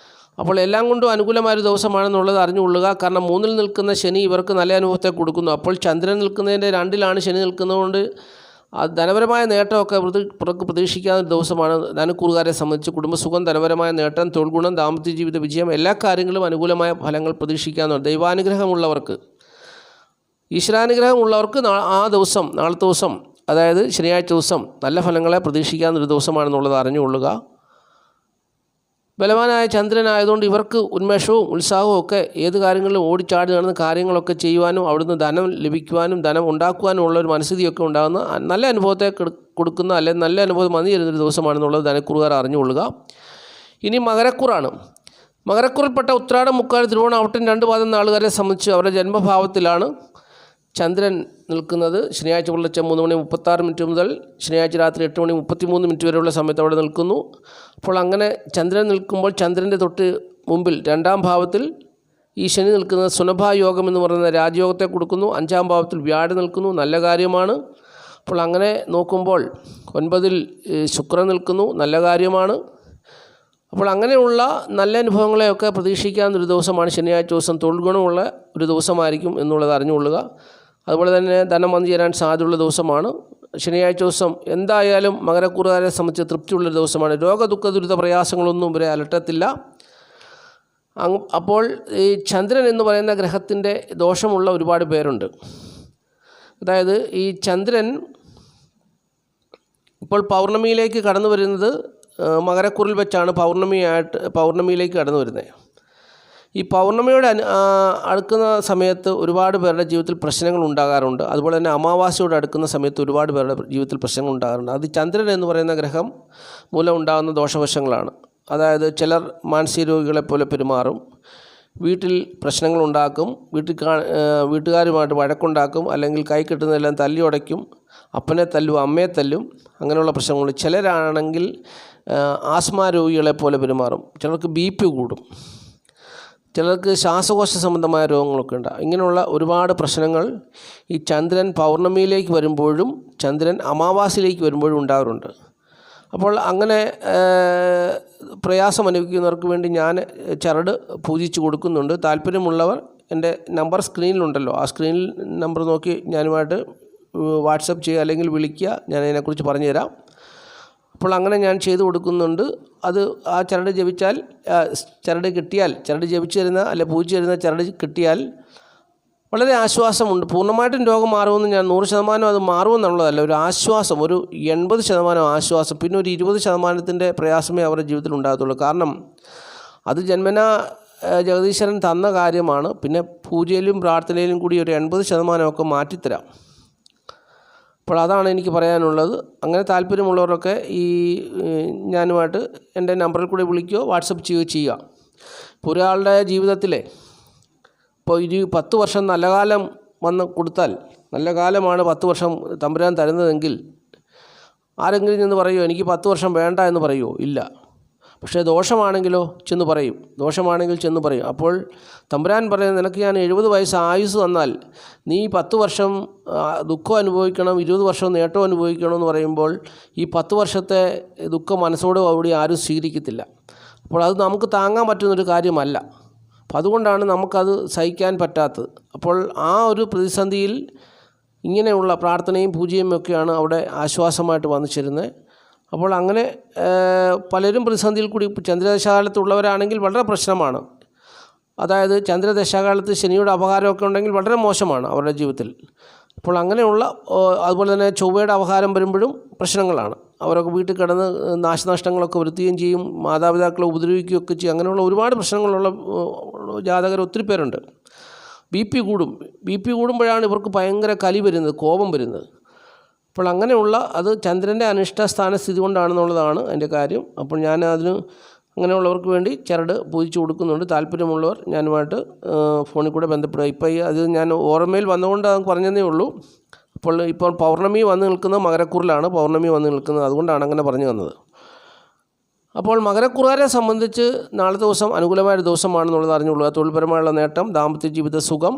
അപ്പോൾ എല്ലാം കൊണ്ടും അനുകൂലമായൊരു ദിവസമാണെന്നുള്ളത് അറിഞ്ഞുകൊള്ളുക. കാരണം 3-ൽ നിൽക്കുന്ന ശനി ഇവർക്ക് നല്ല അനുഭവത്തെ കൊടുക്കുന്നു. അപ്പോൾ ചന്ദ്രൻ നിൽക്കുന്നതിൻ്റെ 2-ലാണ് ശനി നിൽക്കുന്നതുകൊണ്ട് ധനപരമായ നേട്ടമൊക്കെ ഇവർക്ക് പ്രതീക്ഷിക്കാവുന്ന ദിവസമാണ് ധനുക്കൂറുകാരെ സംബന്ധിച്ച്. കുടുംബസുഖം, ധനപരമായ നേട്ടം, തൊഴിൽ ഗുണം, ദാമ്പത്യ ജീവിത വിജയം, എല്ലാ കാര്യങ്ങളും അനുകൂലമായ ഫലങ്ങൾ പ്രതീക്ഷിക്കാവുന്നതാണ്. ദൈവാനുഗ്രഹമുള്ളവർക്ക്, ഈശ്വരാനുഗ്രഹമുള്ളവർക്ക് ആ ദിവസം, നാളത്തെ ദിവസം, അതായത് ശനിയാഴ്ച ദിവസം നല്ല ഫലങ്ങളെ പ്രതീക്ഷിക്കാവുന്നൊരു ദിവസമാണെന്നുള്ളത് അറിഞ്ഞുകൊള്ളുക. ബലവാനായ ചന്ദ്രനായതുകൊണ്ട് ഇവർക്ക് ഉന്മേഷവും ഉത്സാഹവും ഒക്കെ ഏത് കാര്യങ്ങളിലും ഓടിച്ചാടി നടന്ന് കാര്യങ്ങളൊക്കെ ചെയ്യുവാനും അവിടുന്ന് ധനം ലഭിക്കുവാനും ധനം ഉണ്ടാക്കുവാനും ഉള്ളൊരു മനസ്ഥിതിയൊക്കെ ഉണ്ടാകുന്ന നല്ല അനുഭവത്തെ കൊടുക്കുന്ന, അല്ലെങ്കിൽ നല്ല അനുഭവം വന്നു തരുന്നൊരു ദിവസമാണെന്നുള്ളത് ധനുക്കൂറുകാർ അറിഞ്ഞുകൊള്ളുക. ഇനി മകരക്കൂറാണ്. മകരക്കൂറിൽപ്പെട്ട ഉത്രാടം, മുക്കാൽ, തിരുവോണം, അവിട്ടം 2 പാദം നാളുകാരെ സംബന്ധിച്ച് അവരുടെ ജന്മഭാവത്തിലാണ് ചന്ദ്രൻ നിൽക്കുന്നത്. ശനിയാഴ്ച പുലർച്ചെ 3:36 മുതൽ ശനിയാഴ്ച രാത്രി 8:33 വരെയുള്ള സമയത്ത് അവിടെ നിൽക്കുന്നു. അപ്പോൾ അങ്ങനെ ചന്ദ്രൻ നിൽക്കുമ്പോൾ ചന്ദ്രൻ്റെ തൊട്ട് മുമ്പിൽ 2-ാം ഭാവത്തിൽ ഈ ശനി നിൽക്കുന്നത് സുനഭായോഗം എന്ന് പറയുന്ന രാജയോഗത്തെ കൊടുക്കുന്നു. 5-ാം ഭാവത്തിൽ വ്യാഴം നിൽക്കുന്നു, നല്ല കാര്യമാണ്. അപ്പോൾ അങ്ങനെ നോക്കുമ്പോൾ 9-ൽ ശുക്രൻ നിൽക്കുന്നു, നല്ല കാര്യമാണ്. അപ്പോൾ അങ്ങനെയുള്ള നല്ല അനുഭവങ്ങളെയൊക്കെ പ്രതീക്ഷിക്കാവുന്നൊരു ദിവസമാണ് ശനിയാഴ്ച ദിവസം. തൊഴിൽ ഗുണമുള്ള ഒരു ദിവസമായിരിക്കും എന്നുള്ളത് അറിഞ്ഞുകൊള്ളുക. അതുപോലെ തന്നെ ധനം വന്നു ചേരാൻ സാധ്യതയുള്ള ദിവസമാണ് ശനിയാഴ്ച ദിവസം. എന്തായാലും മകരക്കൂറുകാരെ സംബന്ധിച്ച് തൃപ്തിയുള്ളൊരു ദിവസമാണ്. രോഗദുഃഖ ദുരിത പ്രയാസങ്ങളൊന്നും ഇവരെ അലട്ടത്തില്ല. അപ്പോൾ ഈ ചന്ദ്രൻ എന്ന് പറയുന്ന ഗ്രഹത്തിൻ്റെ ദോഷമുള്ള ഒരുപാട് പേരുണ്ട്. അതായത് ഈ ചന്ദ്രൻ ഇപ്പോൾ പൗർണമിയിലേക്ക് കടന്നു വരുന്നത് മകരക്കൂറിൽ വെച്ചാണ് പൗർണമിയിലേക്ക് കടന്നു വരുന്നത്. ഈ പൗർണമിയോട് അടുക്കുന്ന സമയത്ത് ഒരുപാട് പേരുടെ ജീവിതത്തിൽ പ്രശ്നങ്ങൾ ഉണ്ടാകാറുണ്ട്. അതുപോലെ തന്നെ അമാവാസ്യയോട് അടുക്കുന്ന സമയത്ത് ഒരുപാട് പേരുടെ ജീവിതത്തിൽ പ്രശ്നങ്ങൾ ഉണ്ടാകാറുണ്ട്. അത് ചന്ദ്രൻ എന്ന് പറയുന്ന ഗ്രഹം മൂലം ഉണ്ടാകുന്ന ദോഷവശങ്ങളാണ്. അതായത് ചിലർ മാനസിക രോഗികളെ പോലെ പെരുമാറും, വീട്ടിൽ പ്രശ്നങ്ങളുണ്ടാക്കും, വീട്ടുകാരുമായിട്ട് വഴക്കുണ്ടാക്കും, അല്ലെങ്കിൽ കൈ കിട്ടുന്നതെല്ലാം തല്ലി ഉടയ്ക്കും, അപ്പനെ തല്ലും, അമ്മയെ തല്ലും, അങ്ങനെയുള്ള പ്രശ്നങ്ങളുണ്ട്. ചിലരാണെങ്കിൽ ആസ്മ രോഗികളെ പോലെ പെരുമാറും, ചിലർക്ക് BP കൂടും, ചിലർക്ക് ശ്വാസകോശ സംബന്ധമായ രോഗങ്ങളൊക്കെ ഉണ്ടാകും. ഇങ്ങനെയുള്ള ഒരുപാട് പ്രശ്നങ്ങൾ ഈ ചന്ദ്രൻ പൗർണമിയിലേക്ക് വരുമ്പോഴും ചന്ദ്രൻ അമാവാസിയിലേക്ക് വരുമ്പോഴും ഉണ്ടാകാറുണ്ട്. അപ്പോൾ അങ്ങനെ പ്രയാസം അനുഭവിക്കുന്നവർക്ക് വേണ്ടി ഞാൻ ചരട് പൂജിച്ച് കൊടുക്കുന്നുണ്ട്. താല്പര്യമുള്ളവർ എൻ്റെ നമ്പർ സ്ക്രീനിലുണ്ടല്ലോ, ആ സ്ക്രീനിൽ നമ്പർ നോക്കി ഞാനുമായിട്ട് വാട്സപ്പ് ചെയ്യുക, അല്ലെങ്കിൽ വിളിക്കുക, ഞാൻ അതിനെക്കുറിച്ച് പറഞ്ഞുതരാം. അപ്പോൾ അങ്ങനെ ഞാൻ ചെയ്തു കൊടുക്കുന്നുണ്ട്. അത് ആ ചരട് കിട്ടിയാൽ, ചരട് ജപിച്ച് തരുന്ന അല്ലെ പൂജിച്ച് തരുന്ന ചരട് കിട്ടിയാൽ വളരെ ആശ്വാസമുണ്ട്. പൂർണ്ണമായിട്ടും രോഗം മാറുമെന്ന് ഞാൻ 100% അത് മാറുമെന്നുള്ളതല്ല, ഒരു ആശ്വാസം, ഒരു 80% ആശ്വാസം, പിന്നെ ഒരു 20% പ്രയാസമേ അവരുടെ ജീവിതത്തിൽ ഉണ്ടാകത്തുള്ളൂ. കാരണം അത് ജന്മനാ ജഗദീശ്വരൻ തന്ന കാര്യമാണ്. പിന്നെ പൂജയിലും പ്രാർത്ഥനയിലും കൂടി ഒരു 80% മാറ്റിത്തരാം. അപ്പോൾ അതാണ് എനിക്ക് പറയാനുള്ളത്. അങ്ങനെ താല്പര്യമുള്ളവരൊക്കെ ഈ ഞാനുമായിട്ട് എൻ്റെ നമ്പറിൽ കൂടി വിളിക്കുകയോ വാട്സപ്പ് ചെയ്യുകയോ ചെയ്യുക. ഇപ്പോൾ ഒരാളുടെ ജീവിതത്തിലെ ഇപ്പോൾ 10 വർഷം നല്ല കാലം വന്ന് കൊടുത്താൽ, നല്ല കാലമാണ് 10 വർഷം തമ്പുരാൻ തരുന്നതെങ്കിൽ ആരെങ്കിലും നിന്ന് പറയുമോ എനിക്ക് 10 വർഷം വേണ്ട എന്ന് പറയുമോ? ഇല്ല. പക്ഷേ ദോഷമാണെങ്കിലോ ചെന്ന് പറയും. അപ്പോൾ തമ്പുരാൻ പറയുന്നത്, നിനക്ക് ഞാൻ 70 വയസ്സ് ആയുസ് തന്നാൽ നീ 10 വർഷം ദുഃഖം അനുഭവിക്കണം, 20 വർഷം നേട്ടം അനുഭവിക്കണം എന്ന് പറയുമ്പോൾ ഈ 10 വർഷത്തെ ദുഃഖം മനസ്സോടുകൂടി ആരും സ്വീകരിക്കത്തില്ല. അപ്പോൾ അത് നമുക്ക് താങ്ങാൻ പറ്റുന്നൊരു കാര്യമല്ല. അപ്പം അതുകൊണ്ടാണ് നമുക്കത് സഹിക്കാൻ പറ്റാത്തത്. അപ്പോൾ ആ ഒരു പ്രതിസന്ധിയിൽ ഇങ്ങനെയുള്ള പ്രാർത്ഥനയും പൂജയും ഒക്കെയാണ് അവിടെ ആശ്വാസമായിട്ട് വന്നു ചേരുന്നത്. അപ്പോൾ അങ്ങനെ പലരും പ്രതിസന്ധിയിൽ കൂടി, ചന്ദ്രദശാകാലത്തുള്ളവരാണെങ്കിൽ വളരെ പ്രശ്നമാണ്. അതായത് ചന്ദ്രദശാകാലത്ത് ശനിയുടെ അപഹാരമൊക്കെ ഉണ്ടെങ്കിൽ വളരെ മോശമാണ് അവരുടെ ജീവിതത്തിൽ. അപ്പോൾ അങ്ങനെയുള്ള, അതുപോലെ തന്നെ ചൊവ്വയുടെ അപഹാരം വരുമ്പോഴും പ്രശ്നങ്ങളാണ്. അവരൊക്കെ വീട്ടിൽ കിടന്ന് നാശനഷ്ടങ്ങളൊക്കെ വരുത്തുകയും ചെയ്യും, മാതാപിതാക്കളെ ഉപദ്രവിക്കുകയൊക്കെ ചെയ്യും. അങ്ങനെയുള്ള ഒരുപാട് പ്രശ്നങ്ങളുള്ള ജാതകർ ഒത്തിരി പേരുണ്ട്. ബി പി കൂടുമ്പോഴാണ് ഇവർക്ക് ഭയങ്കര കലി വരുന്നത്, കോപം വരുന്നത്. അപ്പോൾ അങ്ങനെയുള്ള, അത് ചന്ദ്രൻ്റെ അനിഷ്ട സ്ഥാനസ്ഥിതി കൊണ്ടാണെന്നുള്ളതാണ് അതിൻ്റെ കാര്യം. അപ്പോൾ ഞാൻ അതിന് അങ്ങനെയുള്ളവർക്ക് വേണ്ടി ചരട് പൂജിച്ച് കൊടുക്കുന്നുണ്ട്. താല്പര്യമുള്ളവർ ഞാനുമായിട്ട് ഫോണിൽ കൂടെ ബന്ധപ്പെടുക. ഇപ്പോൾ അത് ഞാൻ ഓർമ്മയിൽ വന്നുകൊണ്ട് അത് പറഞ്ഞതേ ഉള്ളൂ. ഇപ്പോൾ പൗർണമി വന്ന് നിൽക്കുന്നത് മകരക്കൂറിലാണ്, അതുകൊണ്ടാണ് അങ്ങനെ പറഞ്ഞു തന്നത്. അപ്പോൾ മകരക്കൂറുകാരെ സംബന്ധിച്ച് നാളത്തെ ദിവസം അനുകൂലമായൊരു ദിവസമാണെന്നുള്ളത് അറിഞ്ഞുള്ളൂ. തൊഴിൽപരമായുള്ള നേട്ടം, ദാമ്പത്യ ജീവിത സുഖം,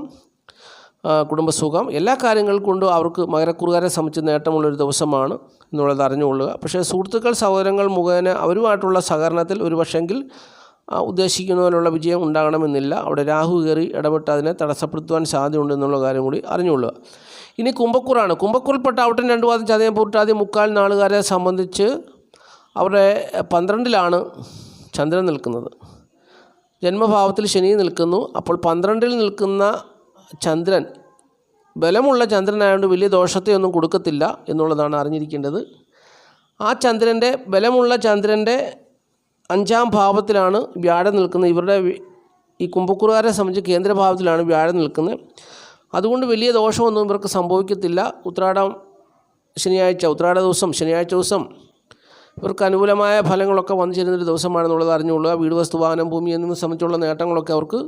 കുടുംബസുഖം, എല്ലാ കാര്യങ്ങൾ കൊണ്ടും അവർക്ക് മകരക്കൂറുകാരെ സംബന്ധിച്ച് നേട്ടമുള്ളൊരു ദിവസമാണ് എന്നുള്ളത് അറിഞ്ഞുകൊള്ളുക. പക്ഷേ സുഹൃത്തുക്കൾ, സഹോദരങ്ങൾ മുഖേന അവരുമായിട്ടുള്ള സഹകരണത്തിൽ ഒരു പക്ഷെങ്കിൽ ഉദ്ദേശിക്കുന്നതിനുള്ള വിജയം ഉണ്ടാകണമെന്നില്ല. അവിടെ രാഹു കയറി ഇടപെട്ട് അതിനെ തടസ്സപ്പെടുത്തുവാൻ സാധ്യതയുണ്ട് എന്നുള്ള കാര്യം കൂടി അറിഞ്ഞുകൊള്ളുക. ഇനി കുംഭക്കൂറാണ്. കുംഭക്കൂറിൽപ്പെട്ട ഔട്ടൻ 2 പാദം ചതയം പൂർട്ടാതി 3/4 നാളുകാരെ സംബന്ധിച്ച് അവരുടെ 12ലാണ് ചന്ദ്രൻ നിൽക്കുന്നത്. ജന്മഭാവത്തിൽ ശനി നിൽക്കുന്നു. അപ്പോൾ 12ൽ നിൽക്കുന്ന ചന്ദ്രൻ ബലമുള്ള ചന്ദ്രനായതുകൊണ്ട് വലിയ ദോഷത്തെയൊന്നും കൊടുക്കത്തില്ല എന്നുള്ളതാണ് അറിഞ്ഞിരിക്കേണ്ടത്. ആ ചന്ദ്രൻ്റെ, ബലമുള്ള ചന്ദ്രൻ്റെ 5ാം ഭാവത്തിലാണ് വ്യാഴം നിൽക്കുന്നത്. ഇവരുടെ ഈ കുംഭക്കൂറുകാരെ സംബന്ധിച്ച് കേന്ദ്രഭാവത്തിലാണ് വ്യാഴം നിൽക്കുന്നത്. അതുകൊണ്ട് വലിയ ദോഷമൊന്നും ഇവർക്ക് സംഭവിക്കത്തില്ല. ഉത്രാട ദിവസം, ശനിയാഴ്ച ദിവസം ഇവർക്ക് അനുകൂലമായ ഫലങ്ങളൊക്കെ വന്നു ചേരുന്നൊരു ദിവസമാണെന്നുള്ളത് അറിഞ്ഞുകൊള്ളുക. വീട്, വസ്തു, വാഹനം, ഭൂമി എന്നിവ സംബന്ധിച്ചുള്ള നേട്ടങ്ങളൊക്കെ അവർക്ക്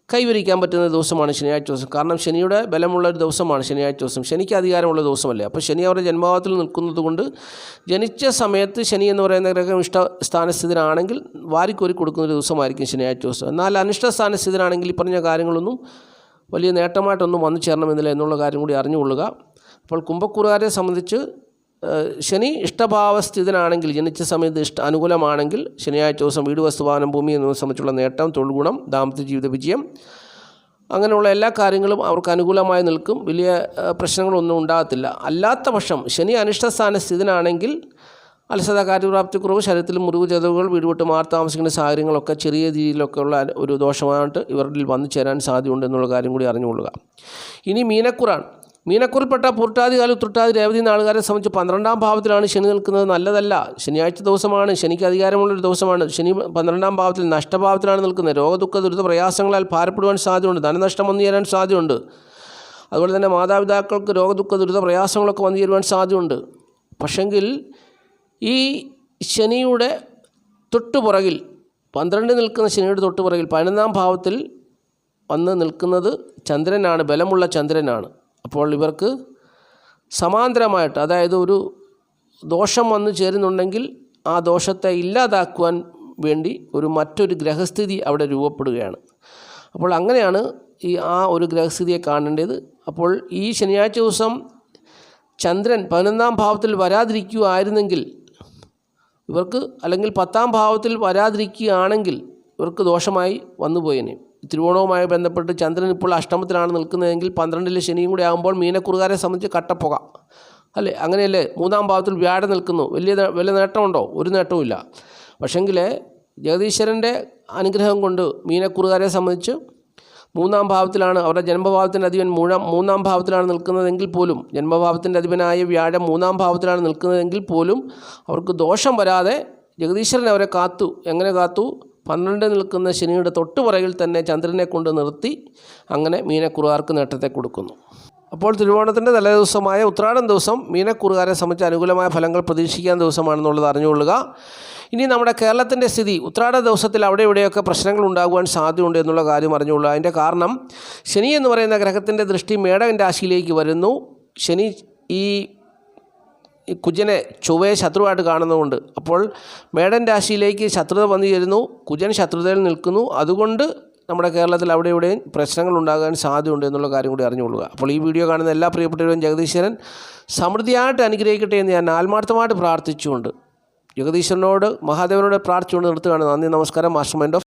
കൈവരിക്കാൻ പറ്റുന്ന ദിവസമാണ് ശനിയാഴ്ച ദിവസം. കാരണം ശനിയുടെ ബലമുള്ളൊരു ദിവസമാണ് ശനിയാഴ്ച ദിവസം. ശനിക്ക് അധികാരമുള്ള ദിവസമല്ലേ. അപ്പോൾ ശനി അവരുടെ ജന്മഭാവത്തിൽ നിൽക്കുന്നത് കൊണ്ട് ജനിച്ച സമയത്ത് ശനി എന്ന് പറയുന്ന ഗ്രഹം ഇഷ്ടസ്ഥാനസ്ഥിതനാണെങ്കിൽ വാരിക്കോരി കൊടുക്കുന്നൊരു ദിവസമായിരിക്കും ശനിയാഴ്ച ദിവസം. എന്നാൽ അനിഷ്ട സ്ഥാനസ്ഥിതനാണെങ്കിൽ ഈ പറഞ്ഞ കാര്യങ്ങളൊന്നും വലിയ നേട്ടമായിട്ടൊന്നും വന്നു ചേരണമെന്നില്ല എന്നുള്ള കാര്യം കൂടി അറിഞ്ഞുകൊള്ളുക. അപ്പോൾ കുംഭക്കൂറുകാരെ സംബന്ധിച്ച് ശനി ഇഷ്ടഭാവസ്ഥിതനാണെങ്കിൽ, ജനിച്ച സമയത്ത് അനുകൂലമാണെങ്കിൽ ശനിയാഴ്ച ദിവസം വീട്, വസ്തു, വാഹനം, ഭൂമി എന്നിവ സംബന്ധിച്ചുള്ള നേട്ടം, തൊഴിൽ ഗുണം, ദാമ്പത്യ ജീവിത വിജയം, അങ്ങനെയുള്ള എല്ലാ കാര്യങ്ങളും അവർക്ക് അനുകൂലമായി നിൽക്കും. വലിയ പ്രശ്നങ്ങളൊന്നും ഉണ്ടാകത്തില്ല. അല്ലാത്ത പക്ഷം ശനി അനിഷ്ടസ്ഥാന സ്ഥിതനാണെങ്കിൽ അലസത, കാര്യപ്രാപ്തിക്കുറവ്, ശരീരത്തിൽ മുറിവ്, ചതവുകൾ, വീട് വിട്ട് മാറി താമസിക്കുന്ന സാഹചര്യങ്ങളൊക്കെ ചെറിയ രീതിയിലൊക്കെ ഉള്ള ഒരു ദോഷമായിട്ട് ഇവരിൽ വന്നു ചേരാൻ സാധ്യതയുണ്ട് എന്നുള്ള കാര്യം കൂടി അറിഞ്ഞുകൊള്ളുക. ഇനി മീനക്കൂറാണ്. മീനക്കൂറിൽപ്പെട്ട പൂർട്ടാതി, കാലം, ഉത്രട്ടാതി, രേവതി നാളുകാരെ സംബന്ധിച്ച് 12ാം ഭാവത്തിലാണ് ശനി നിൽക്കുന്നത്. നല്ലതല്ല. ശനിയാഴ്ച ദിവസമാണ്, ശനിക്ക് അധികാരമുള്ളൊരു ദിവസമാണ്. ശനി 12ാം ഭാവത്തിൽ, നഷ്ടഭാവത്തിലാണ് നിൽക്കുന്നത്. രോഗദുഃഖ ദുരിത പ്രയാസങ്ങളാൽ ഭാരപ്പെടുവാൻ സാധ്യതയുണ്ട്. ധനനഷ്ടം വന്നു ചേരാൻ സാധ്യതയുണ്ട്. അതുപോലെ തന്നെ മാതാപിതാക്കൾക്ക് രോഗദുഃഖ ദുരിത പ്രയാസങ്ങളൊക്കെ വന്നു ചേരുവാൻ സാധ്യതയുണ്ട്. പക്ഷെങ്കിൽ ഈ ശനിയുടെ തൊട്ടുപുറകിൽ, 12 നിൽക്കുന്ന ശനിയുടെ തൊട്ടുപുറകിൽ 11ാം ഭാവത്തിൽ വന്ന് നിൽക്കുന്നത് ചന്ദ്രനാണ്, ബലമുള്ള ചന്ദ്രനാണ്. അപ്പോൾ ഇവർക്ക് സമാന്തരമായിട്ട്, അതായത് ഒരു ദോഷം വന്നു ചേരുന്നുണ്ടെങ്കിൽ ആ ദോഷത്തെ ഇല്ലാതാക്കുവാൻ വേണ്ടി മറ്റൊരു ഗ്രഹസ്ഥിതി അവിടെ രൂപപ്പെടുകയാണ്. അപ്പോൾ അങ്ങനെയാണ് ആ ഒരു ഗ്രഹസ്ഥിതിയെ കാണേണ്ടത്. അപ്പോൾ ഈ ശനിയാഴ്ച ദിവസം ചന്ദ്രൻ 11ാം ഭാവത്തിൽ വരാതിരിക്കുകയായിരുന്നെങ്കിൽ ഇവർക്ക്, അല്ലെങ്കിൽ 10ാം ഭാവത്തിൽ വരാതിരിക്കുകയാണെങ്കിൽ ഇവർക്ക് ദോഷമായി വന്നുപോയേനെ. തിരുവോണവുമായി ബന്ധപ്പെട്ട് ചന്ദ്രൻ ഇപ്പോൾ അഷ്ടമത്തിലാണ് നിൽക്കുന്നതെങ്കിൽ 12ലെ ശനിയും കൂടി ആകുമ്പോൾ മീനക്കുറുകാരെ സംബന്ധിച്ച് കട്ടപ്പുക അല്ലേ, അങ്ങനെയല്ലേ. 3ാം ഭാവത്തിൽ വ്യാഴം നിൽക്കുന്നു. വലിയ നേട്ടമുണ്ടോ? ഒരു നേട്ടവുമില്ല. പക്ഷെങ്കിൽ ജഗദീശ്വരൻ്റെ അനുഗ്രഹം കൊണ്ട് മീനക്കുറുകാരെ സംബന്ധിച്ച് 3ാം ഭാവത്തിലാണ്, അവരുടെ ജന്മഭാവത്തിൻ്റെ അധിപൻ 3ാം ഭാവത്തിലാണ് നിൽക്കുന്നതെങ്കിൽ പോലും, ജന്മഭാവത്തിൻ്റെ അധിപനായ വ്യാഴം 3ാം ഭാവത്തിലാണ് നിൽക്കുന്നതെങ്കിൽ പോലും അവർക്ക് ദോഷം വരാതെ ജഗദീശ്വരൻ അവരെ കാത്തു. എങ്ങനെ കാത്തു? 12 നിൽക്കുന്ന ശനിയുടെ തൊട്ടുപുറകിൽ തന്നെ ചന്ദ്രനെ കൊണ്ട് നിർത്തി അങ്ങനെ മീനക്കുറുകാർക്ക് നേട്ടത്തെ കൊടുക്കുന്നു. അപ്പോൾ തിരുവോണത്തിൻ്റെ തലേദിവസമായ ഉത്രാടം ദിവസം മീനക്കുറുകാരെ സംബന്ധിച്ച് അനുകൂലമായ ഫലങ്ങൾ പ്രതീക്ഷിക്കാൻ ദിവസമാണെന്നുള്ളത് അറിഞ്ഞുകൊള്ളുക. ഇനി നമ്മുടെ കേരളത്തിൻ്റെ സ്ഥിതി, ഉത്രാട ദിവസത്തിൽ അവിടെ ഇവിടെയൊക്കെ പ്രശ്നങ്ങൾ ഉണ്ടാകുവാൻ സാധ്യതയുണ്ട് എന്നുള്ള കാര്യം അറിഞ്ഞുകൊള്ളുക. അതിൻ്റെ കാരണം ശനി എന്ന് പറയുന്ന ഗ്രഹത്തിൻ്റെ ദൃഷ്ടി മേടൻ രാശിയിലേക്ക് വരുന്നു. ശനി ഈ ഈ കുജനെ ചൊവ്വയെ ശത്രുവായിട്ട് കാണുന്നതുകൊണ്ട്. അപ്പോൾ മേടൻ രാശിയിലേക്ക് ശത്രുത വന്നു ചേരുന്നു, കുജൻ ശത്രുതയിൽ നിൽക്കുന്നു. അതുകൊണ്ട് നമ്മുടെ കേരളത്തിൽ അവിടെ ഇവിടെയും പ്രശ്നങ്ങൾ ഉണ്ടാകാൻ സാധ്യതയുണ്ട് എന്നുള്ള കാര്യം കൂടി അറിഞ്ഞുകൊള്ളുക. അപ്പോൾ ഈ വീഡിയോ കാണുന്ന എല്ലാ പ്രിയപ്പെട്ടവരും ജഗദീശ്വരൻ സമൃദ്ധിയായിട്ട് അനുഗ്രഹിക്കട്ടെ എന്ന് ഞാൻ ആത്മാർത്ഥമായിട്ട് പ്രാർത്ഥിച്ചുകൊണ്ട് ജഗദീശ്വരനോട് മഹാദേവനോട് പ്രാർത്ഥിച്ചുകൊണ്ട് നിർത്തുകയാണ്. നന്ദി, നമസ്കാരം. Master mind of